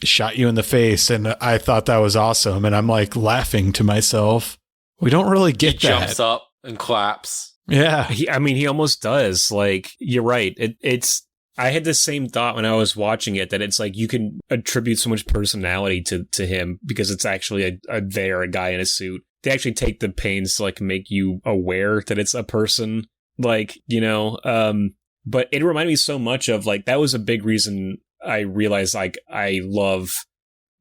shot you in the face and I thought that was awesome. And I'm like laughing to myself. We don't really get that. He jumps up and claps. Yeah. He almost does. Like, you're right. It's... I had the same thought when I was watching it, that it's like you can attribute so much personality to him because it's actually a guy in a suit. They actually take the pains to like make you aware that it's a person, like, you know, but it reminded me so much of like, that was a big reason I realized like I love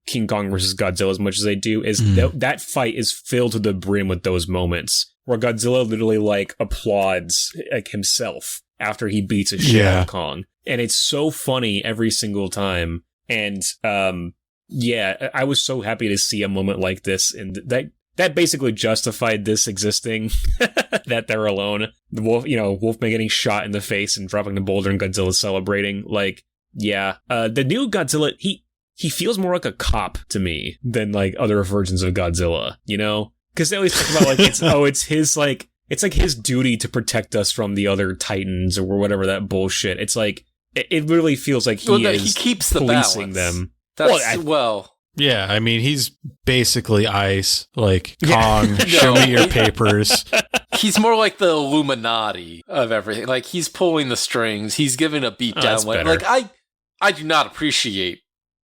King Kong versus Godzilla as much as I do, is that fight is filled to the brim with those moments where Godzilla literally like applauds like himself after he beats a shit out of Kong. And it's so funny every single time. And I was so happy to see a moment like this. And that basically justified this existing, that they're alone. The Wolfman getting shot in the face and dropping the boulder and Godzilla celebrating. Like, yeah. The new Godzilla, he feels more like a cop to me than like other versions of Godzilla, you know? Because they always talk about like, it's like his duty to protect us from the other Titans or whatever that bullshit. It's like, it literally feels like he keeps the policing balance. them. Yeah, I mean, he's basically Ice. Like, Kong, show me your papers. He's more like the Illuminati of everything. Like, he's pulling the strings. He's giving a beat down. Like, I do not appreciate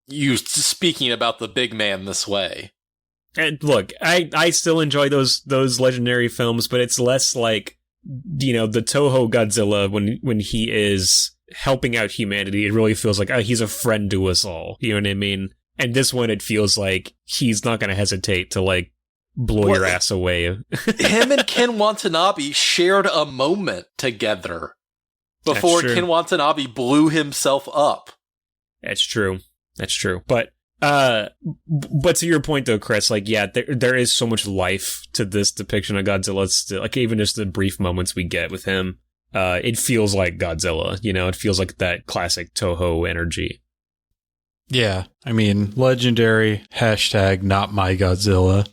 you speaking about the big man this way. And look, I still enjoy those legendary films, but it's less like, you know, the Toho Godzilla when he is helping out humanity. It really feels like, oh, he's a friend to us all. You know what I mean? And this one, it feels like he's not going to hesitate to like blow your ass away. Him and Ken Watanabe shared a moment together before Ken Watanabe blew himself up. That's true. But to your point though, Chris, like, yeah, there is so much life to this depiction of Godzilla. Still, like, even just the brief moments we get with him, it feels like Godzilla, you know, it feels like that classic Toho energy. Yeah. I mean, legendary, hashtag not my Godzilla.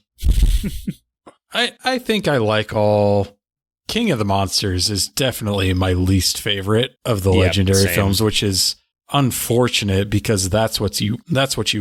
I think I like all. King of the Monsters is definitely my least favorite of the legendary films, which is unfortunate because that's what you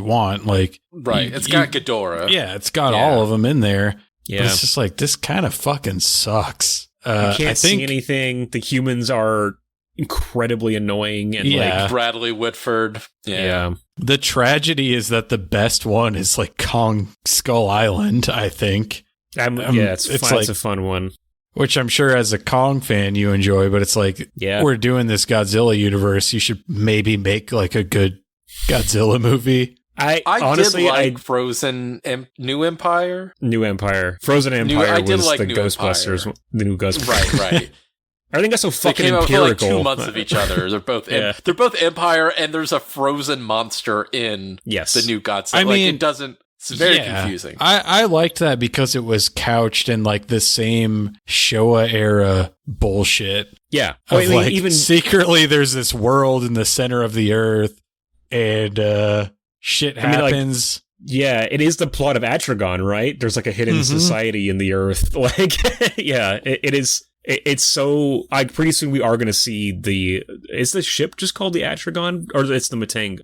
want. Like, right. It's got Ghidorah. Yeah, it's got all of them in there. Yeah. But it's just like, this kind of fucking sucks. You can't see anything. The humans are incredibly annoying and like Bradley Whitford. Yeah. The tragedy is that the best one is like Kong Skull Island, I think. It's a fun one. Which I'm sure as a Kong fan you enjoy, but it's like, we're doing this Godzilla universe. You should maybe make like a good Godzilla movie. I honestly did like Frozen New Empire. Frozen Empire was like the New Ghostbusters. Empire. The new Ghostbusters. Right. Everything got so fucking they came empirical. out for like 2 months of each other. They're both they're both Empire, and there's a frozen monster in the new Godzilla. I mean, it's very confusing. I liked that because it was couched in like the same Showa era bullshit. Yeah. Even secretly there's this world in the center of the earth and shit happens. It is the plot of Atragon, right? There's like a hidden society in the earth. Like, it is. It's so. Pretty soon we are going to see is the ship just called the Atragon, or it's the Matang?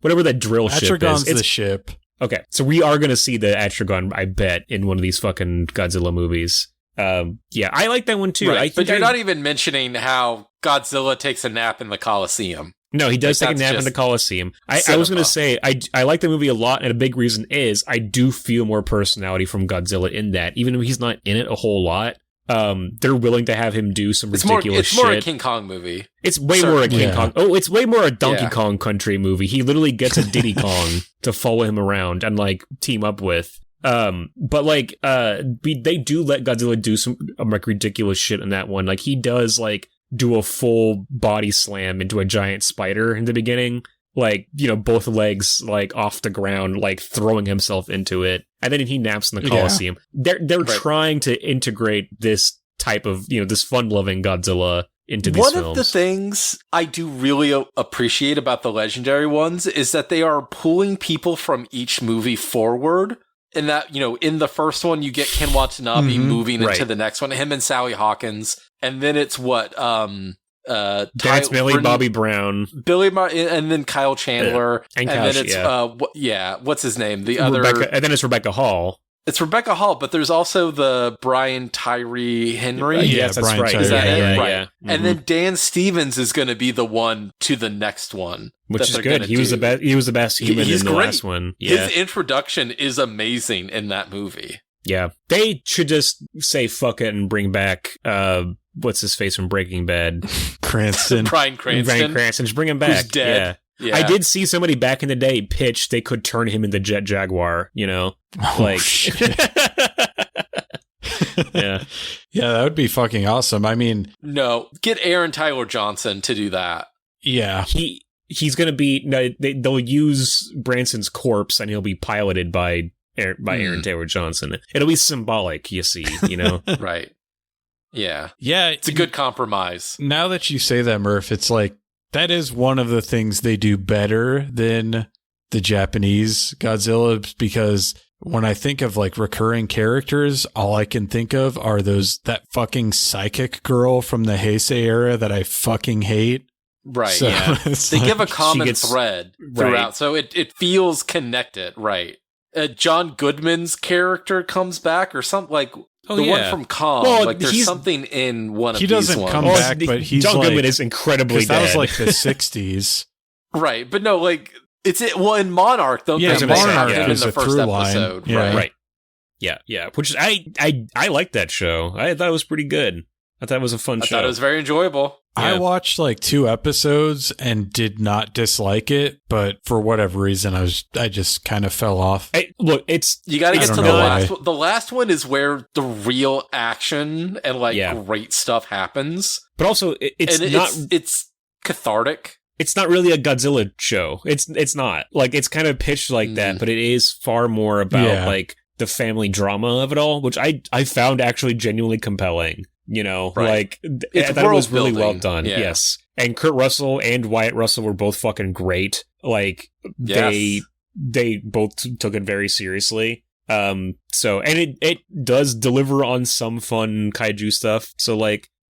Whatever that drill ship is. Atragon's the ship. Okay, so we are going to see the Atragon, I bet, in one of these fucking Godzilla movies. I like that one too. Right, but you're not even mentioning how Godzilla takes a nap in the Coliseum. No, he does take a nap in the Coliseum. I was going to say, I like the movie a lot, and a big reason is I do feel more personality from Godzilla in that. Even though he's not in it a whole lot, they're willing to have him do some ridiculous shit. It's more a King Kong movie. It's way more a King Kong. Oh, it's way more a Donkey Kong Country movie. He literally gets a Diddy Kong to follow him around and like team up with. But like, they do let Godzilla do some like ridiculous shit in that one. Like he does like do a full body slam into a giant spider in the beginning. Like, both legs like off the ground, like throwing himself into it. And then he naps in the Coliseum. They're trying to integrate this type of, this fun-loving Godzilla into these films. One of the things I do really appreciate about the Legendary ones is that they are pulling people from each movie forward. And that, in the first one, you get Ken Watanabe moving into the next one, him and Sally Hawkins. And then it's Terrence Billy, Bobby Brown, and then Kyle Chandler, and then it's what's his name? And then it's Rebecca Hall. It's Rebecca Hall, but there's also the Brian Tyree Henry. Yes, that's Brian right. Tyree. Is that it? Right. Yeah. Mm-hmm. And then Dan Stevens is going to be the one to the next one, which is good. He was the best. He was the best human in the last one. Yeah. His introduction is amazing in that movie. Yeah, they should just say fuck it and bring back what's his face from Breaking Bad, Cranston. Brian Cranston. Just bring him back. Who's dead. Yeah. I did see somebody back in the day pitch they could turn him into Jet Jaguar. Shit. Yeah, that would be fucking awesome. I mean, no, get Aaron Tyler Johnson to do that. Yeah, he's gonna be. No, they'll use Branson's corpse and he'll be piloted by Aaron Taylor Johnson. It'll be symbolic, you see, Right. Yeah. Yeah. It's a good compromise. Now that you say that, Murph, it's like, that is one of the things they do better than the Japanese Godzilla, because when I think of like recurring characters, all I can think of are that fucking psychic girl from the Heisei era that I fucking hate. Right. So they give a common thread throughout. Right. So it feels connected. Right. John Goodman's character comes back or something like one from Kong. Well, there's something in one of these ones. He doesn't come back, but he's John Goodman is incredibly dead. That was like the 60s. Right. But no, in Monarch, though. Yeah, Monarch him in the first episode. Yeah. Right. Yeah. Which I like that show. I thought it was pretty good. I thought it was a fun show. I thought it was very enjoyable. I watched like 2 episodes and did not dislike it, but for whatever reason, I just kind of fell off. Look, you got to get to the last one. The last one is where the real action and great stuff happens. But also, it's cathartic. It's not really a Godzilla show. It's not. It's kind of pitched like that, but it is far more about the family drama of it all, which I found actually genuinely compelling. Right. I thought it was really well building. done. Yeah. Yes. And Kurt Russell and Wyatt Russell were both fucking great. They both took it very seriously. And it does deliver on some fun kaiju stuff. So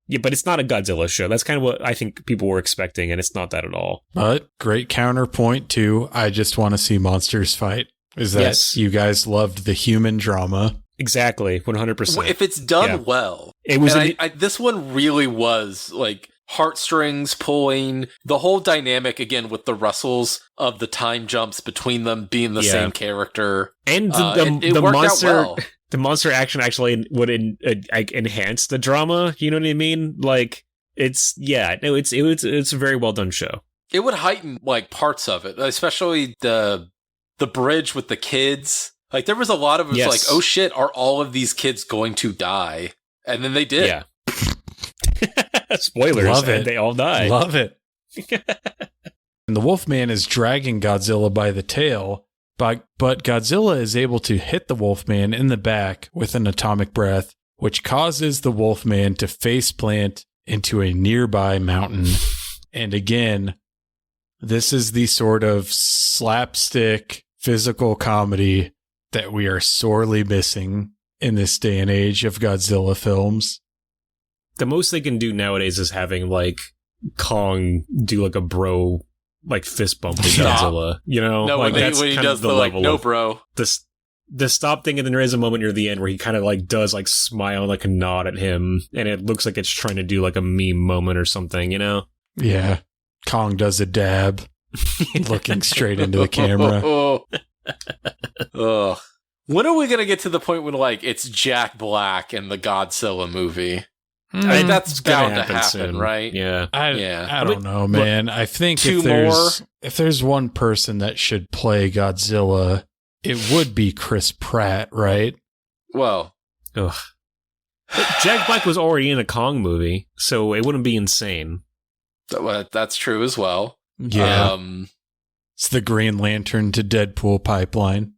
Yeah, but it's not a Godzilla show. That's kind of what I think people were expecting, and it's not that at all. But great counterpoint to I just want to see monsters fight. Is that you guys loved the human drama. Exactly, 100%. If it's done well. It was. This one really was like heartstrings pulling, the whole dynamic again with the Russells of the time jumps between them being the same character, and the monster. Out well. The monster action actually would enhance the drama. You know what I mean? Like it's a very well done show. It would heighten like parts of it, especially the bridge with the kids. Like there was a lot of it was like, oh shit, are all of these kids going to die? And then they did. Yeah. Spoilers. Love it. They all die. Love it. And the Wolfman is dragging Godzilla by the tail, but Godzilla is able to hit the Wolfman in the back with an atomic breath, which causes the Wolfman to faceplant into a nearby mountain. And again, this is the sort of slapstick physical comedy that we are sorely missing in this day and age of Godzilla films. The most they can do nowadays is having like Kong do like a bro like fist bump with Godzilla. You know, no, like when he does the like no bro. The stop thing, and then there is a moment near the end where he kind of like does like smile like a nod at him, and it looks like it's trying to do like a meme moment or something. You know? Yeah, Kong does a dab, looking straight into the camera. When are we gonna get to the point when like it's Jack Black in the Godzilla movie? I mean, that's bound to happen, soon. right? Yeah. I don't know, man. I think if there's one person that should play Godzilla, it would be Chris Pratt, right? Well, ugh. But Jack Black was already in a Kong movie, so it wouldn't be insane. That's true as well. Yeah. It's the Green Lantern to Deadpool pipeline.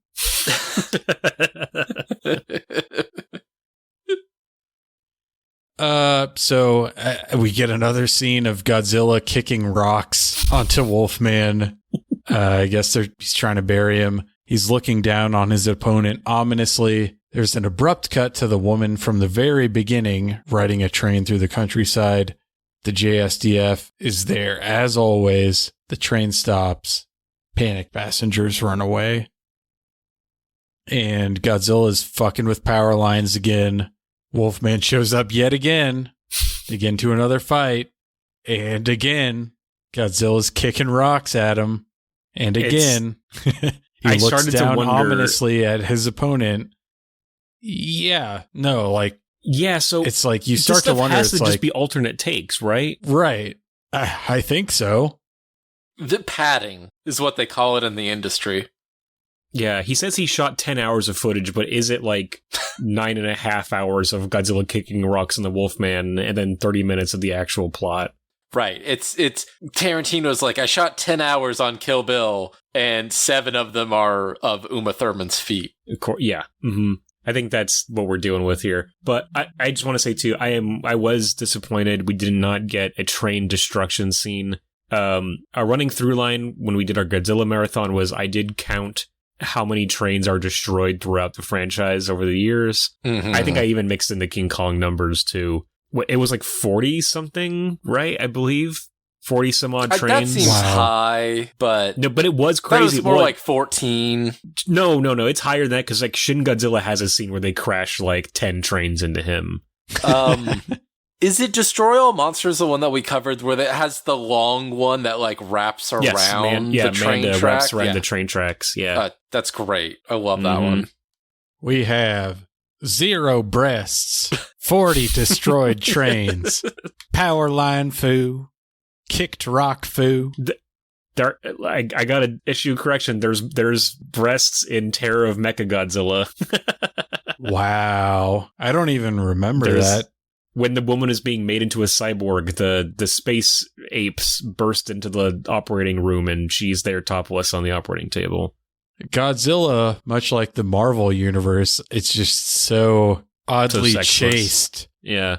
So we get another scene of Godzilla kicking rocks onto Wolfman. I guess he's trying to bury him. He's looking down on his opponent ominously. There's an abrupt cut to the woman from the very beginning riding a train through the countryside. The JSDF is there as always. The train stops. Panicked passengers run away. And Godzilla's fucking with power lines again. Wolfman shows up yet again to another fight. And again, Godzilla's kicking rocks at him. And again, he looks down ominously at his opponent. Yeah, no, like... Yeah, so... It's like you start to wonder... This has to just be alternate takes, right? Right. I think so. The padding is what they call it in the industry. Yeah, he says he shot 10 hours of footage, but is it like 9.5 hours of Godzilla kicking rocks in the Wolfman and then 30 minutes of the actual plot? Right. It's Tarantino's like, I shot 10 hours on Kill Bill, and 7 of them are of Uma Thurman's feet. Yeah. Mm-hmm. I think that's what we're dealing with here. But I just want to say, too, I was disappointed we did not get a train destruction scene. Our running through line when we did our Godzilla marathon was I did count how many trains are destroyed throughout the franchise over the years. Mm-hmm. I think I even mixed in the King Kong numbers too. It was like 40 something, right? I believe 40 some odd trains. That seems high, but no, but it was crazy. It was more like 14. No, it's higher than that because like Shin Godzilla has a scene where they crash like 10 trains into him. Is it Destroy All Monsters, the one that we covered, where it has the long one that like wraps around the train track? Wraps around the train tracks. Yeah, that's great. I love that one. We have 0 breasts, 40 destroyed trains, power line foo, kicked rock foo. I got to issue correction. There's breasts in Terror of Mechagodzilla. Wow, I don't even remember that. When the woman is being made into a cyborg, the space apes burst into the operating room and she's there topless on the operating table. Godzilla, much like the Marvel universe, it's just so oddly chaste. Yeah.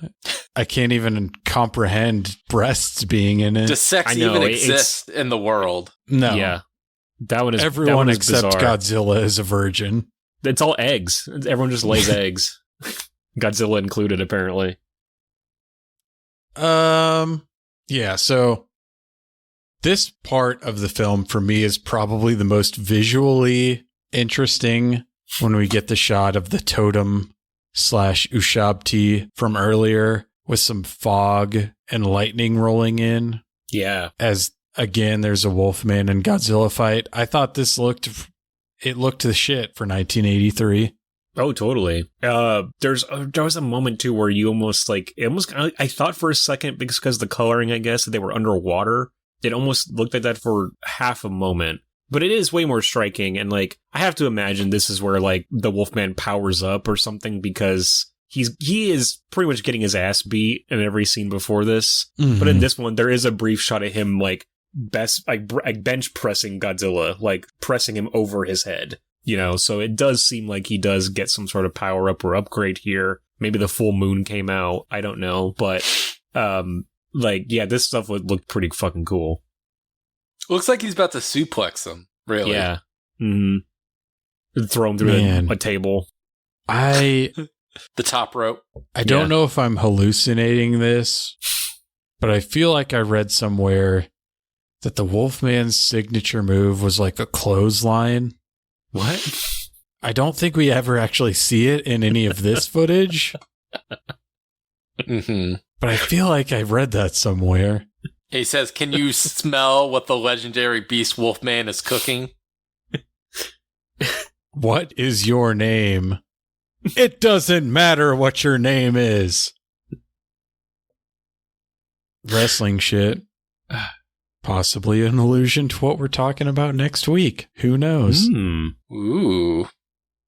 I can't even comprehend breasts being in it. Does sex even exist in the world? No. Yeah. Everyone except Godzilla is a virgin. It's all eggs. Everyone just lays eggs. Godzilla included, apparently. Yeah, so this part of the film for me is probably the most visually interesting when we get the shot of the totem / Ushabti from earlier with some fog and lightning rolling in. Yeah. As again, there's a Wolfman and Godzilla fight. I thought this looked the shit for 1983. Oh, totally. There was a moment too where you almost I thought for a second because the coloring, I guess, that they were underwater. It almost looked like that for half a moment. But it is way more striking, and I have to imagine this is where the Wolfman powers up or something, because he is pretty much getting his ass beat in every scene before this. Mm-hmm. But in this one, there is a brief shot of him bench pressing Godzilla, pressing him over his head. So it does seem like he does get some sort of power up or upgrade here. Maybe the full moon came out. I don't know, but this stuff would look pretty fucking cool. Looks like he's about to suplex him, really. Yeah. Mm-hmm. Throw him through a table. The top rope. I don't know if I'm hallucinating this, but I feel like I read somewhere that the Wolfman's signature move was like a clothesline. What? I don't think we ever actually see it in any of this footage. Mm-hmm. But I feel like I read that somewhere. He says, "Can you smell what the legendary beast Wolfman is cooking?" What is your name? It doesn't matter what your name is. Wrestling shit. Possibly an allusion to what we're talking about next week. Who knows? Ooh.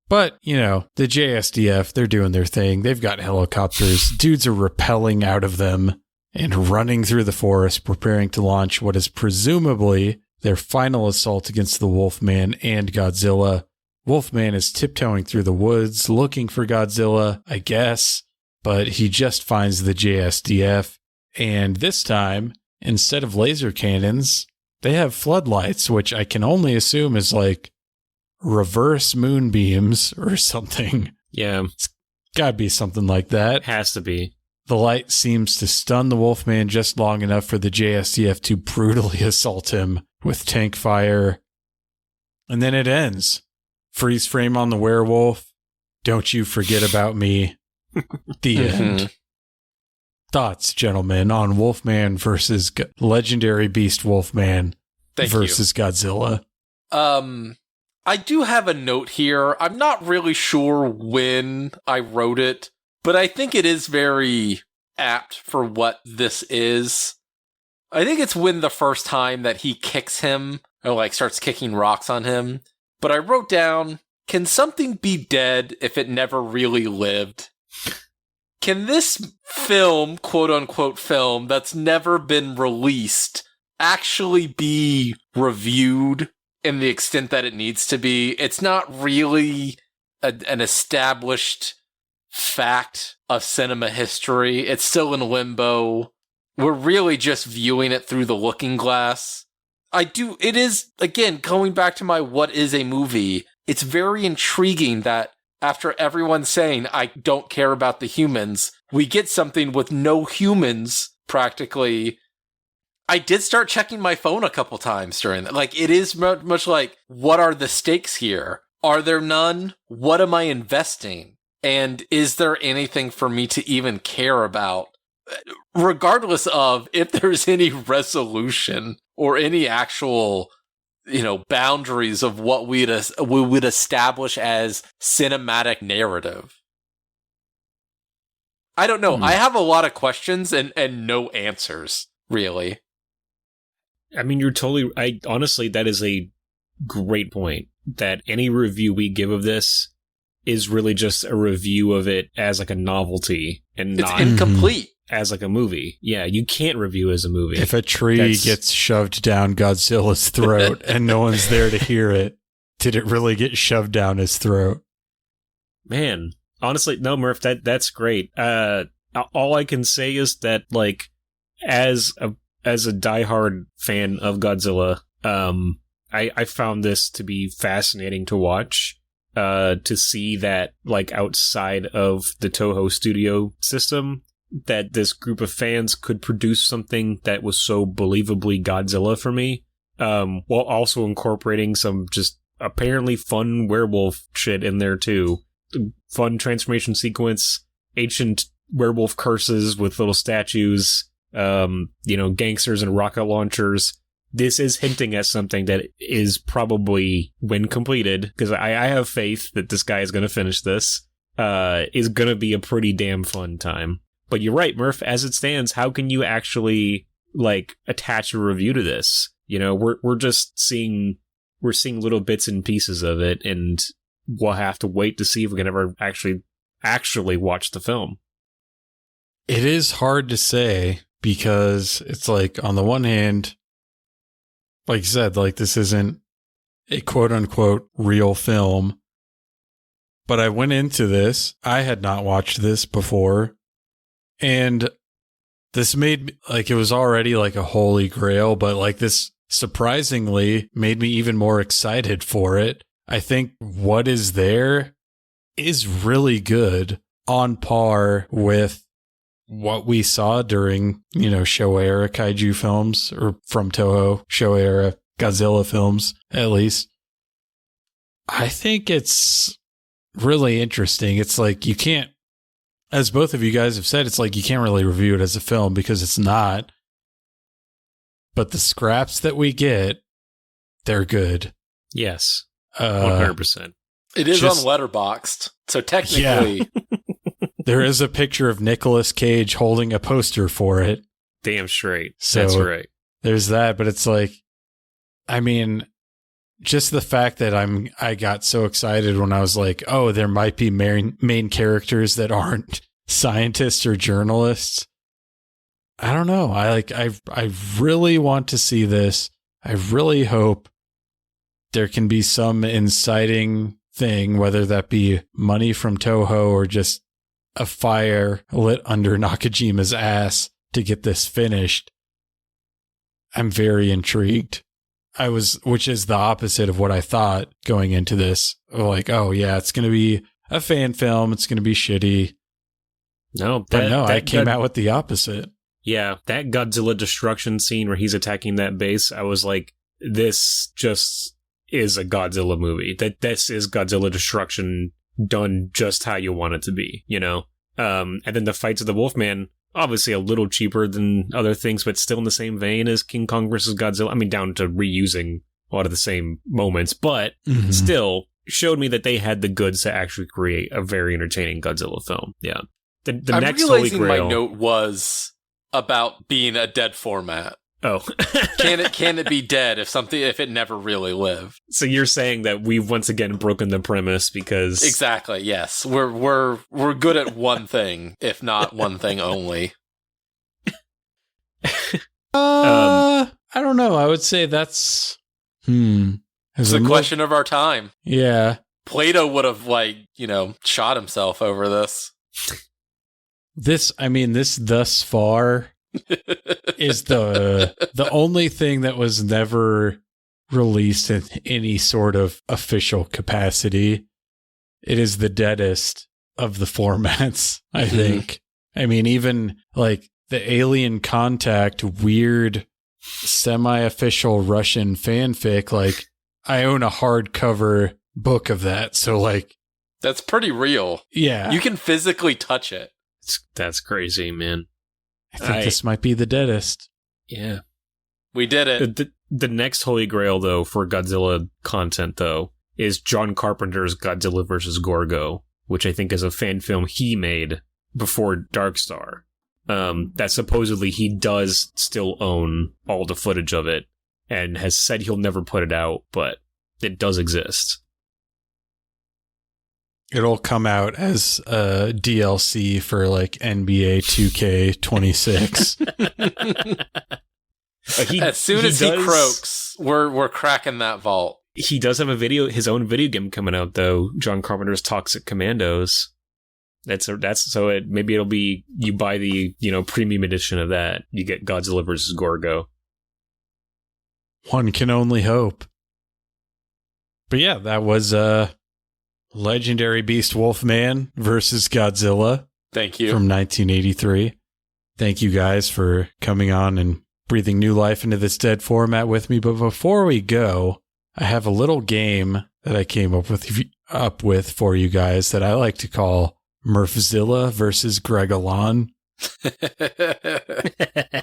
But, the JSDF, they're doing their thing. They've got helicopters. Dudes are rappelling out of them and running through the forest, preparing to launch what is presumably their final assault against the Wolfman and Godzilla. Wolfman is tiptoeing through the woods, looking for Godzilla, I guess, but he just finds the JSDF. And this time, instead of laser cannons, they have floodlights, which I can only assume is reverse moonbeams or something. Yeah. It's gotta be something like that. Has to be. The light seems to stun the Wolfman just long enough for the JSDF to brutally assault him with tank fire. And then it ends. Freeze frame on the werewolf. Don't you forget about me. The end. Thoughts, gentlemen, on Wolfman versus legendary beast Wolfman versus Godzilla? I do have a note here. I'm not really sure when I wrote it, but I think it is very apt for what this is. I think it's when the first time that he kicks him, or starts kicking rocks on him. But I wrote down, can something be dead if it never really lived? Can this film, quote unquote film, that's never been released, actually be reviewed in the extent that it needs to be? It's not really an established fact of cinema history. It's still in limbo. We're really just viewing it through the looking glass. It is, again, going back to my what is a movie, it's very intriguing that after everyone saying, I don't care about the humans, we get something with no humans, practically. I did start checking my phone a couple times during that. It is much like, what are the stakes here? Are there none? What am I investing? And is there anything for me to even care about? Regardless of if there's any resolution or any actual, boundaries of what we would establish as cinematic narrative. I don't know. I have a lot of questions and no answers, really. I mean, honestly, that is a great point, that any review we give of this is really just a review of it as a novelty and it's not incomplete as a movie. Yeah, you can't review as a movie. If a tree gets shoved down Godzilla's throat and no one's there to hear it, did it really get shoved down his throat? Man, honestly, no, Murph, that's great. All I can say is that, as a diehard fan of Godzilla, I found this to be fascinating to watch. To see that, outside of the Toho studio system, that this group of fans could produce something that was so believably Godzilla for me, while also incorporating some just apparently fun werewolf shit in there too. Fun transformation sequence, ancient werewolf curses with little statues, gangsters and rocket launchers. This is hinting at something that is probably, when completed, because I have faith that this guy is going to finish this, is going to be a pretty damn fun time. But you're right, Murph, as it stands, how can you actually, attach a review to this? We're just seeing little bits and pieces of it, and we'll have to wait to see if we can ever actually watch the film. It is hard to say, because it's on the one hand, like you said, this isn't a quote-unquote real film. But I went into this, I had not watched this before, and this made, it was already a holy grail, but this surprisingly made me even more excited for it. I think what is there is really good, on par with what we saw during, Showa era kaiju films, or from Toho, Showa era Godzilla films, at least. I think it's really interesting. It's you can't, as both of you guys have said, it's you can't really review it as a film because it's not. But the scraps that we get, they're good. Yes. 100%. It is on Letterboxd, so technically... Yeah. There is a picture of Nicolas Cage holding a poster for it. Damn straight. So that's right. There's that, but it's just the fact that I got so excited when I was oh, there might be main characters that aren't scientists or journalists. I don't know. I really want to see this. I really hope there can be some inciting thing, whether that be money from Toho or just a fire lit under Nakajima's ass to get this finished. I'm very intrigued. Which is the opposite of what I thought going into this. Oh yeah, it's going to be a fan film. It's going to be shitty. No, I came out with the opposite. Yeah, that Godzilla destruction scene where he's attacking that base, I was this just is a Godzilla movie. This is Godzilla destruction done just how you want it to be, and then the fights of the Wolfman, obviously a little cheaper than other things, but still in the same vein as King Kong versus Godzilla. I mean, down to reusing a lot of the same moments, but still showed me that they had the goods to actually create a very entertaining Godzilla film. Yeah. The I'm next Holy realizing Grail, my note was about being a dead format. Oh. Can it be dead if it never really lived? So you're saying that we've once again broken the premise because exactly, yes. We're good at one thing, if not one thing only. I don't know. I would say that's It's a question of our time. Yeah. Plato would have shot himself over this. This thus far is the only thing that was never released in any sort of official capacity. It is the deadest of the formats, I think. I mean, even the Alien Contact weird semi-official Russian fanfic, I own a hardcover book of that, so that's pretty real. Yeah. You can physically touch it. That's crazy, man. I think this might be the deadest. Yeah. We did it. The next Holy Grail, though, for Godzilla content, though, is John Carpenter's Godzilla vs. Gorgo, which I think is a fan film he made before Dark Star. That supposedly he does still own all the footage of it and has said he'll never put it out, but it does exist. It'll come out as a DLC for NBA 2K26. As soon as he croaks, we're cracking that vault. He does have his own video game coming out though. John Carpenter's Toxic Commandos. Maybe it'll be you buy the premium edition of that. You get Godzilla vs. Gorgo. One can only hope. But yeah, that was Legendary Beast Wolfman versus Godzilla. Thank you. From 1983. Thank you guys for coming on and breathing new life into this dead format with me. But before we go, I have a little game that I came up with for you guys that I like to call Murphzilla versus Greg Alon.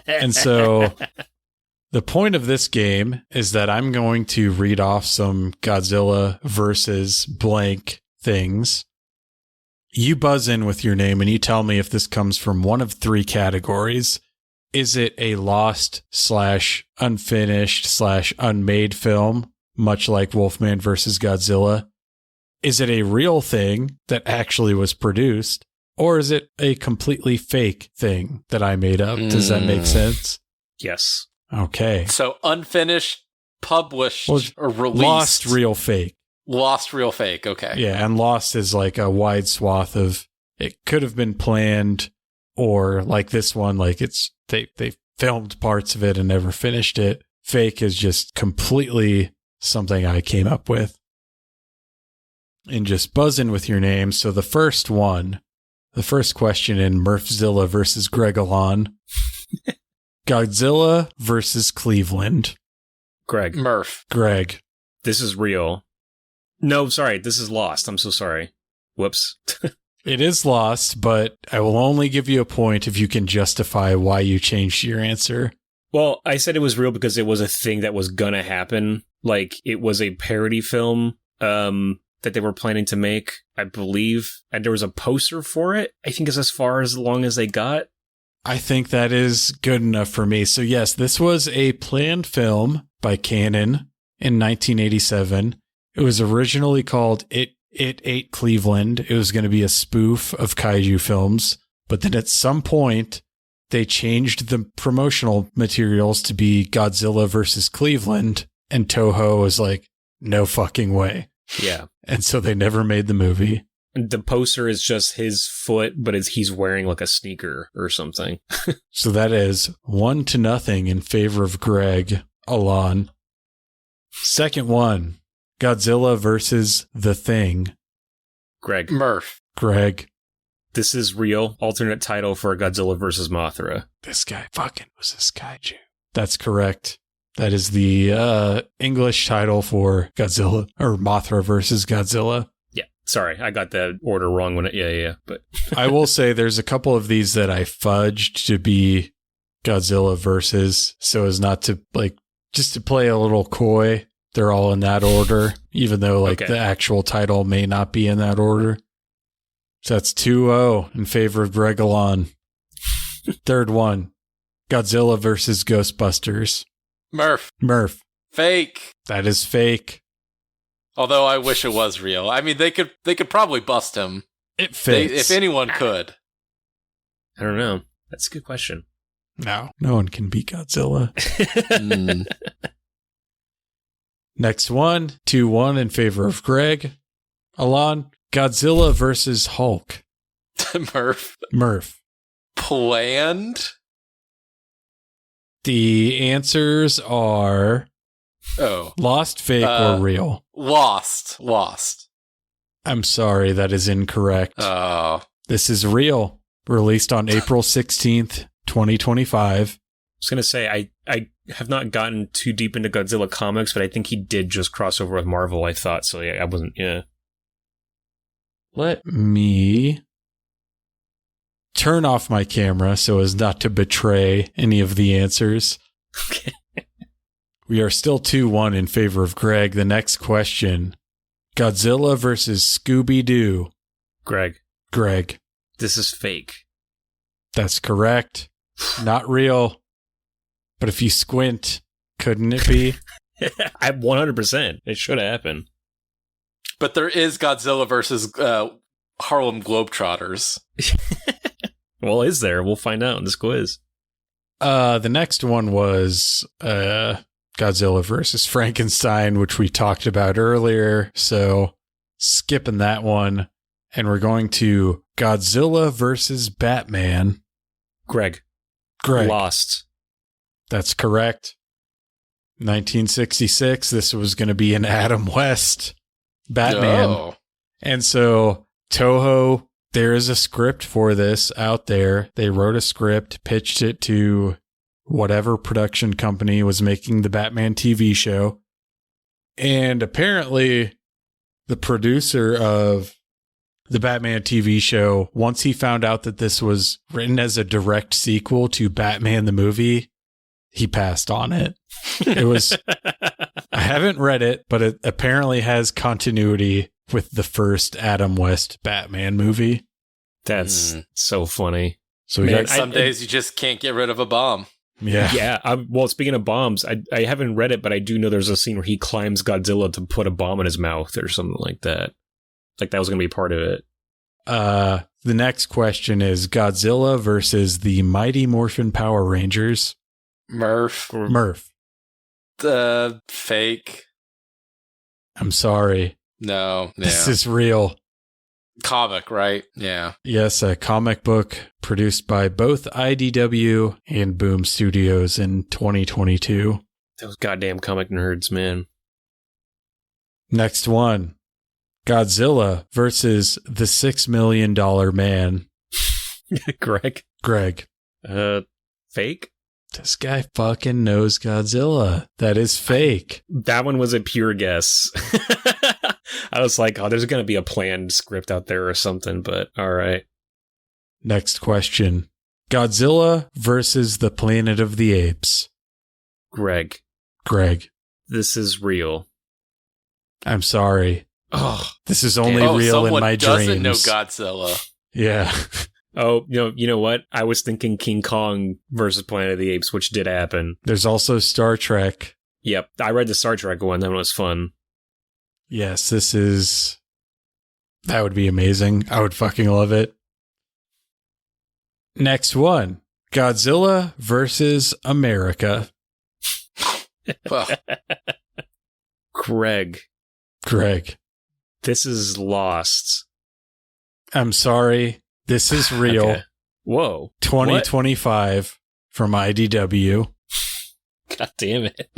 And so the point of this game is that I'm going to read off some Godzilla versus blank things. You buzz in with your name and you tell me if this comes from one of three categories. Is it a lost / unfinished / unmade film, much like Wolfman versus Godzilla? Is it a real thing that actually was produced? Or is it a completely fake thing that I made up? Does that make sense? Yes. Okay. So unfinished, published, or released. Lost, real, fake. Lost, real, fake. Okay. Yeah, and lost is like a wide swath of, it could have been planned, or like this one, like it's they filmed parts of it and never finished it. Fake is just completely something I came up with. And just buzz in with your name. So the first question in Murphzilla versus Greg Alon. Godzilla versus Cleveland. Greg. Murph. Greg. This is real. No, sorry. This is lost. I'm so sorry. Whoops. It is lost, but I will only give you a point if you can justify why you changed your answer. Well, I said it was real because it was a thing that was gonna happen. Like, it was a parody film that they were planning to make, I believe. And there was a poster for it. I think it's as far as long as they got. I think that is good enough for me. So yes, this was a planned film by Cannon in 1987. It was originally called It Ate Cleveland. It was going to be a spoof of kaiju films. But then at some point, they changed the promotional materials to be Godzilla versus Cleveland. And Toho was like, no fucking way. Yeah. And so they never made the movie. The poster is just his foot, but he's wearing like a sneaker or something. So that is 1-0 in favor of Greg Alon. Second one, Godzilla versus The Thing. Greg. Murph. Greg. This is real. Alternate title for Godzilla versus Mothra. This guy fucking was this kaiju. That's correct. That is the English title for Godzilla, or Mothra versus Godzilla. Yeah, sorry, I got the order wrong when but I will say there's a couple of these that I fudged to be Godzilla versus, so as not to, like, just to play a little coy. They're all in that order, even though, like, the actual title may not be in that order. So that's 2-0 in favor of Greg Alon. Third one, Godzilla versus Ghostbusters. Murph. Fake. That is fake. Although I wish it was real. I mean, they could probably bust him. It fits. If anyone could. I don't know. That's a good question. No one can beat Godzilla. Next one, 2-1 in favor of Greg Alon. Godzilla versus Hulk. Murph. Planned? The answers are lost, fake, or real. Lost. I'm sorry, that is incorrect. Oh. This is real. Released on April 16th, 2025. I was going to say, I have not gotten too deep into Godzilla comics, but I think he did just cross over with Marvel, I thought. So yeah, I wasn't, yeah. Let me turn off my camera so as not to betray any of the answers. Okay. We are still 2-1 in favor of Greg. The next question, Godzilla versus Scooby-Doo. Greg. This is fake. That's correct. Not real. But if you squint, couldn't it be? 100%. It should happen. But there is Godzilla versus Harlem Globetrotters. Well, is there? We'll find out in this quiz. The next one was Godzilla versus Frankenstein, which we talked about earlier. So skipping that one. And we're going to Godzilla versus Batman. Greg. Lost. That's correct. 1966. This was going to be an Adam West Batman. Oh. And so Toho There is a script for this out there. They wrote a script, pitched it to whatever production company was making the Batman TV show. And apparently the producer of the Batman TV show, once he found out that this was written as a direct sequel to Batman the movie, he passed on it. It was, I haven't read it, but it apparently has continuity with the first Adam West Batman movie. That's so funny. So we Man, got some days you just can't get rid of a bomb. Yeah. Well, speaking of bombs, I haven't read it, but I do know there's a scene where he climbs Godzilla to put a bomb in his mouth or something like that. Like that was going to be part of it. The next question is Godzilla versus the Mighty Morphin Power Rangers. Murph. Fake. I'm sorry. No. Yeah. This is real. Comic, right? Yeah. Yes, a comic book produced by both IDW and Boom Studios in 2022. Those goddamn comic nerds, man. Next one. Godzilla versus the $6 Million Man. Greg. Fake? This guy fucking knows Godzilla. That is fake. That one was a pure guess. I was like, oh, there's going to be a planned script out there or something, but all right. Next question. Godzilla versus the Planet of the Apes. Greg. This is real. I'm sorry. Oh, this is only real in my dreams. Someone doesn't know Godzilla. Yeah. Oh, you know what? I was thinking King Kong versus Planet of the Apes, which did happen. There's also Star Trek. Yep. I read the Star Trek one. That one was fun. Yes, that would be amazing. I would fucking love it. Next one. Godzilla versus America. Well. Greg. This is Lost. I'm sorry. This is real. Okay. Whoa. 2025 what? From IDW. God damn it.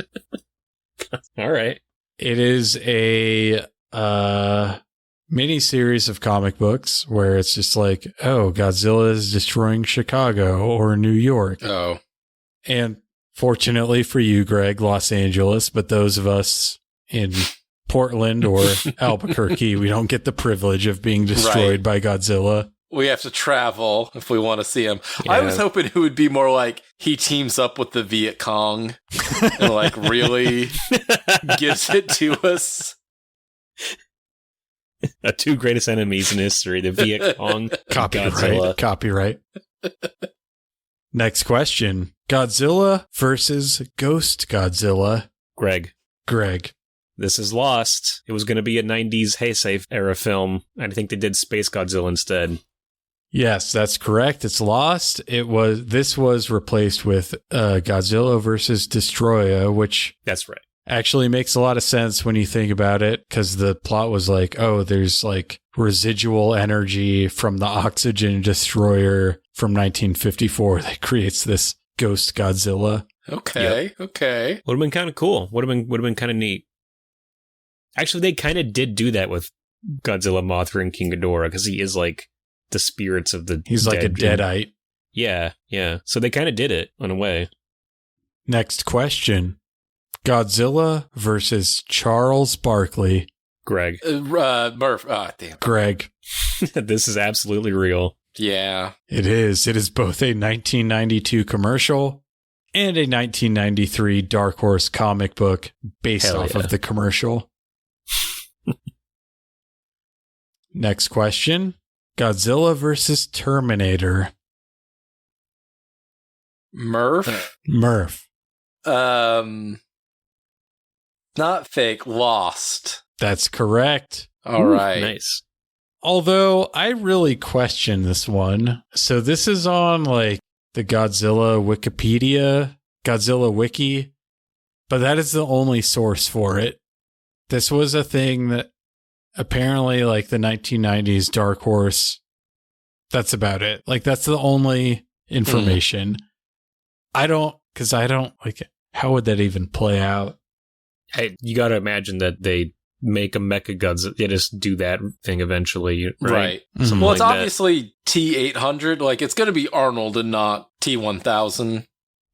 All right. It is a mini series of comic books where it's just like, oh, Godzilla is destroying Chicago or New York. Oh. And fortunately for you, Greg, Los Angeles, but those of us in Portland or Albuquerque, we don't get the privilege of being destroyed by Godzilla. We have to travel if we want to see him. Yeah. I was hoping it would be more like he teams up with the Viet Cong and like really gives it to us. The two greatest enemies in history, the Viet Cong. Copyright. Next question. Godzilla versus Ghost Godzilla. Greg. This is Lost. It was going to be a 90s Heisei era film, and I think they did Space Godzilla instead. Yes, that's correct. It's Lost. This was replaced with Godzilla versus Destroyer, which that's right. Actually makes a lot of sense when you think about it, because the plot was like, oh, there's like residual energy from the oxygen destroyer from 1954 that creates this Ghost Godzilla. Okay. Would have been kind of cool. Would have been kind of neat. Actually, they kind of did do that with Godzilla, Mothra, and King Ghidorah, because he is like the spirits of the He's like a deadite. Yeah. So they kind of did it, in a way. Next question. Godzilla versus Charles Barkley. Greg. Murph. Damn. Greg. This is absolutely real. Yeah. It is. It is both a 1992 commercial and a 1993 Dark Horse comic book based off of the commercial. Next question. Godzilla versus Terminator. Murph. Not fake. Lost. That's correct. All right. Nice. Although I really question this one. So this is on like the Godzilla Wikipedia, Godzilla Wiki, but that is the only source for it. This was a thing that apparently like the 1990s Dark Horse, that's about it. Like that's the only information. I don't like, how would that even play out? Hey, you got to imagine that they make a Mecha Godzilla. Yeah, just do that thing eventually, right? Well, like it's obviously T-800. Like, it's going to be Arnold and not T-1000.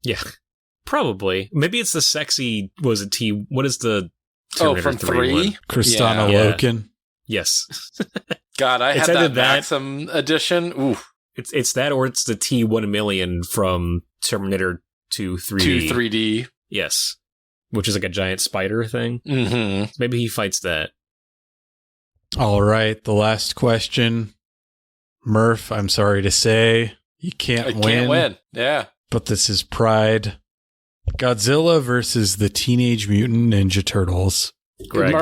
Yeah, probably. Maybe it's the sexy. Was it T? What is the Terminator from 3? Kristana Yeah. Loken. Yes. God, I It's had either that that- Maxim edition. Ooh, It's that, or it's the T-1 from Terminator 2 3D. 2 3D. Yes, which is like a giant spider thing. Mm-hmm. Maybe he fights that. All right, the last question. Murph, I'm sorry to say, you can't win. Can't win. Yeah. But this is pride. Godzilla versus the Teenage Mutant Ninja Turtles. Greg.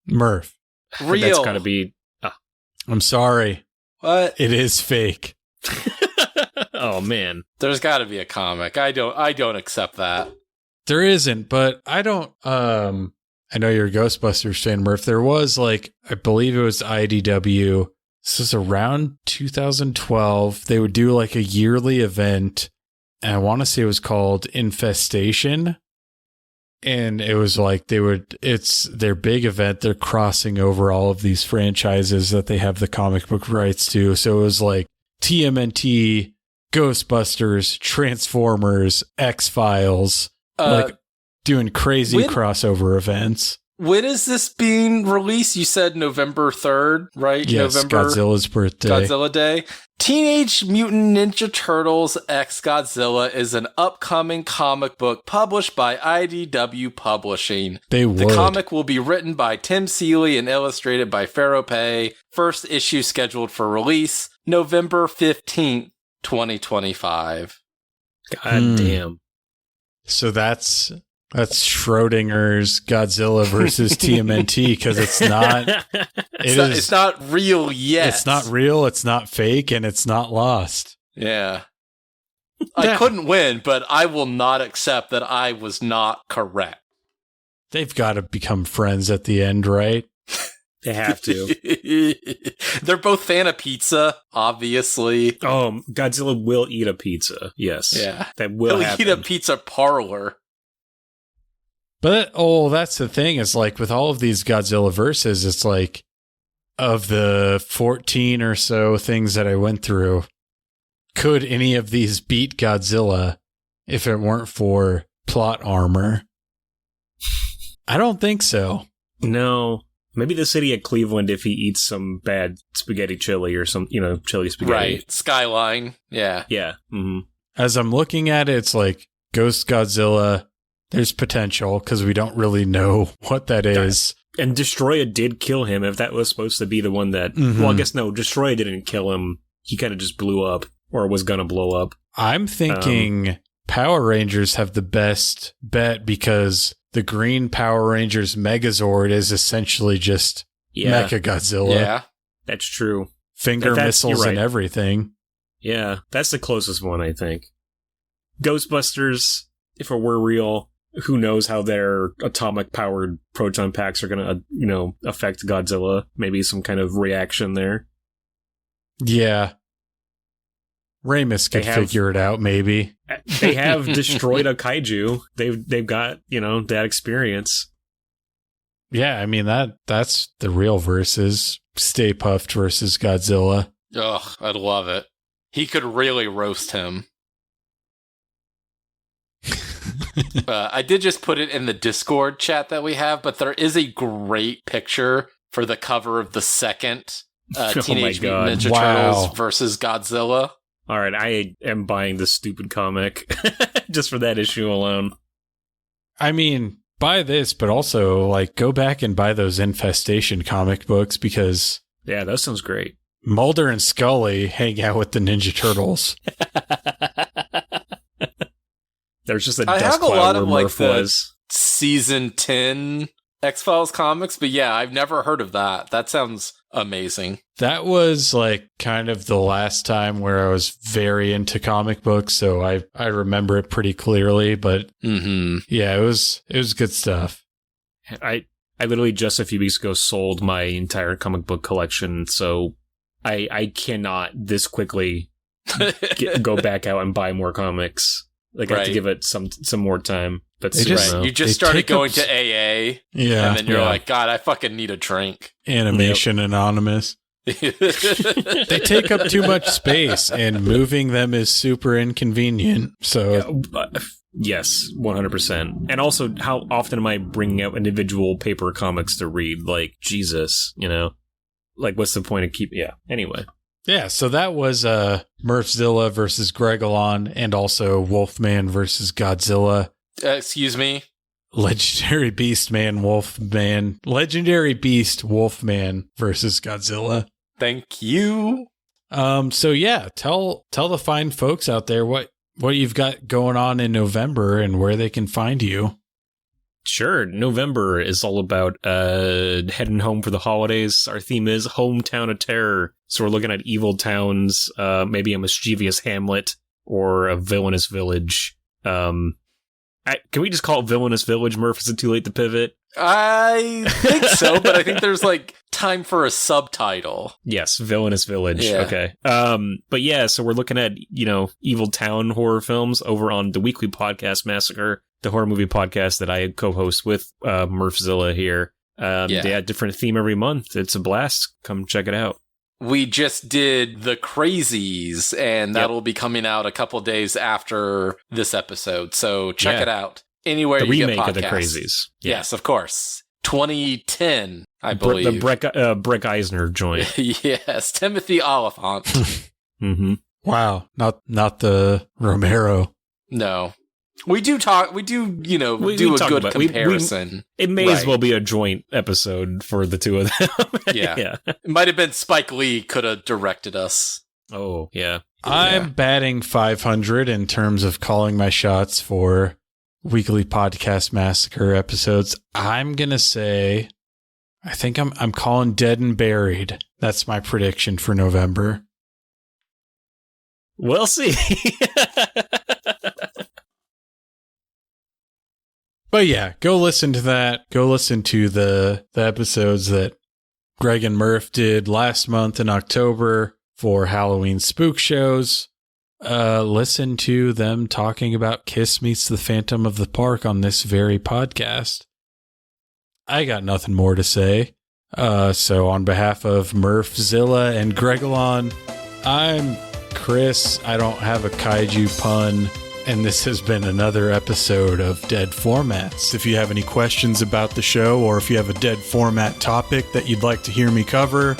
Murph. Real. That's gotta be. I'm sorry. What? It is fake. Oh man. There's got to be a comic. I don't accept that. There isn't, but I don't I know you're a Ghostbusters fan, Murph. There was like, I believe it was IDW. This was around 2012. They would do like a yearly event, and I want to say it was called Infestation. And it was like it's their big event. They're crossing over all of these franchises that they have the comic book rights to. So it was like TMNT, Ghostbusters, Transformers, X-Files, like doing crazy crossover events. When is this being released? You said November 3rd, right? Yes, November, Godzilla's birthday. Godzilla Day. Teenage Mutant Ninja Turtles X Godzilla is an upcoming comic book published by IDW Publishing. They would. The comic will be written by Tim Seeley and illustrated by Pharaoh Pei. First issue scheduled for release November 15th, 2025. God damn. So that's Schrodinger's Godzilla versus TMNT, because it's not. It's not real yet. It's not real. It's not fake, and it's not lost. Yeah. I couldn't win, but I will not accept that I was not correct. They've got to become friends at the end, right? They have to. They're both fan of pizza, obviously. Oh, Godzilla will eat a pizza. Yes. Yeah. That will He'll happen. eat a pizza parlor. But that's the thing, is like with all of these Godzilla verses, it's like of the 14 or so things that I went through, could any of these beat Godzilla if it weren't for plot armor? I don't think so. No. Maybe the city of Cleveland if he eats some bad spaghetti chili or some, chili spaghetti. Right. Skyline. Yeah. Yeah. Mm-hmm. As I'm looking at it, it's like Ghost Godzilla. There's potential because we don't really know what that is. And Destroya did kill him if that was supposed to be the one that... Mm-hmm. Well, I guess no, Destroya didn't kill him. He kind of just blew up or was going to blow up. I'm thinking Power Rangers have the best bet because the green Power Rangers Megazord is essentially just Mecha Godzilla. Yeah. That's true. Finger missiles and everything. Yeah, that's the closest one, I think. Ghostbusters, if it were real, who knows how their atomic-powered proton packs are going to, affect Godzilla. Maybe some kind of reaction there. Yeah. Ramus could figure it out, maybe. They have destroyed a kaiju. They've got, that experience. Yeah, I mean, that's the real versus Stay Puft versus Godzilla. Ugh, I'd love it. He could really roast him. I did just put it in the Discord chat that we have, but there is a great picture for the cover of the second Teenage Mutant Ninja Turtles versus Godzilla. All right, I am buying this stupid comic just for that issue alone. I mean, buy this, but also go back and buy those Infestation comic books because yeah, that sounds great. Mulder and Scully hang out with the Ninja Turtles. There's just a I dust have a lot of Murph the season 10 X-Files comics, but yeah, I've never heard of that. That sounds amazing. That was kind of the last time where I was very into comic books, so I remember it pretty clearly, but yeah, it was good stuff. I literally just a few weeks ago sold my entire comic book collection, so I cannot this quickly go back out and buy more comics. I have to give it some more time. But They just- You just They started take going up to AA, Yeah. and then you're Yeah. like, God, I fucking need a drink. Animation Anonymous. They take up too much space, and moving them is super inconvenient. So Yes, 100%. And also, how often am I bringing out individual paper comics to read? Like, Jesus, you know? Like, what's the point of Yeah, anyway. yeah, so that was Murphzilla versus Gregolon, and also Wolfman versus Godzilla. Excuse me? Legendary Beast Wolfman versus Godzilla. Thank you. So yeah, tell the fine folks out there what you've got going on in November and where they can find you. Sure, November is all about heading home for the holidays. Our theme is Hometown of Terror. So we're looking at evil towns, maybe a mischievous hamlet or a villainous village. Can we just call it Villainous Village, Murph? Is it too late to pivot? I think so, but I think there's like time for a subtitle. Yes, Villainous Village. Yeah. Okay. But yeah, so we're looking at, evil town horror films over on the weekly podcast Massacre, the horror movie podcast that I co-host with Murphzilla here. They had a different theme every month. It's a blast. Come check it out. We just did The Crazies, and that'll be coming out a couple days after this episode. So check it out anywhere the you remake get podcasts. of The Crazies. Yeah. Yes, of course. 2010, I believe. The Breck Eisner joint. Yes, Timothy Oliphant. Mm-hmm. Wow, not the Romero. No. We do, do a good comparison. It may as well be a joint episode for the two of them. Yeah. It might have been Spike Lee could have directed us. Oh, yeah. I'm batting 500 in terms of calling my shots for weekly podcast Massacre episodes. I'm going to say, I think I'm calling Dead and Buried. That's my prediction for November. We'll see. But yeah, go listen to that. Go listen to the episodes that Greg and Murph did last month in October for Halloween spook shows. Listen to them talking about Kiss Meets the Phantom of the Park on this very podcast. I got nothing more to say. So on behalf of Murphzilla and Gregolon, I'm Chris. I don't have a kaiju pun. And this has been another episode of Dead Formats. If you have any questions about the show, or if you have a Dead Format topic that you'd like to hear me cover,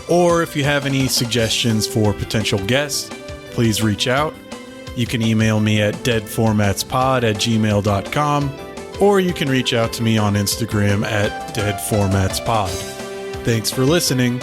or if you have any suggestions for potential guests, please reach out. You can email me at deadformatspod@gmail.com, or you can reach out to me on Instagram at deadformatspod. Thanks for listening.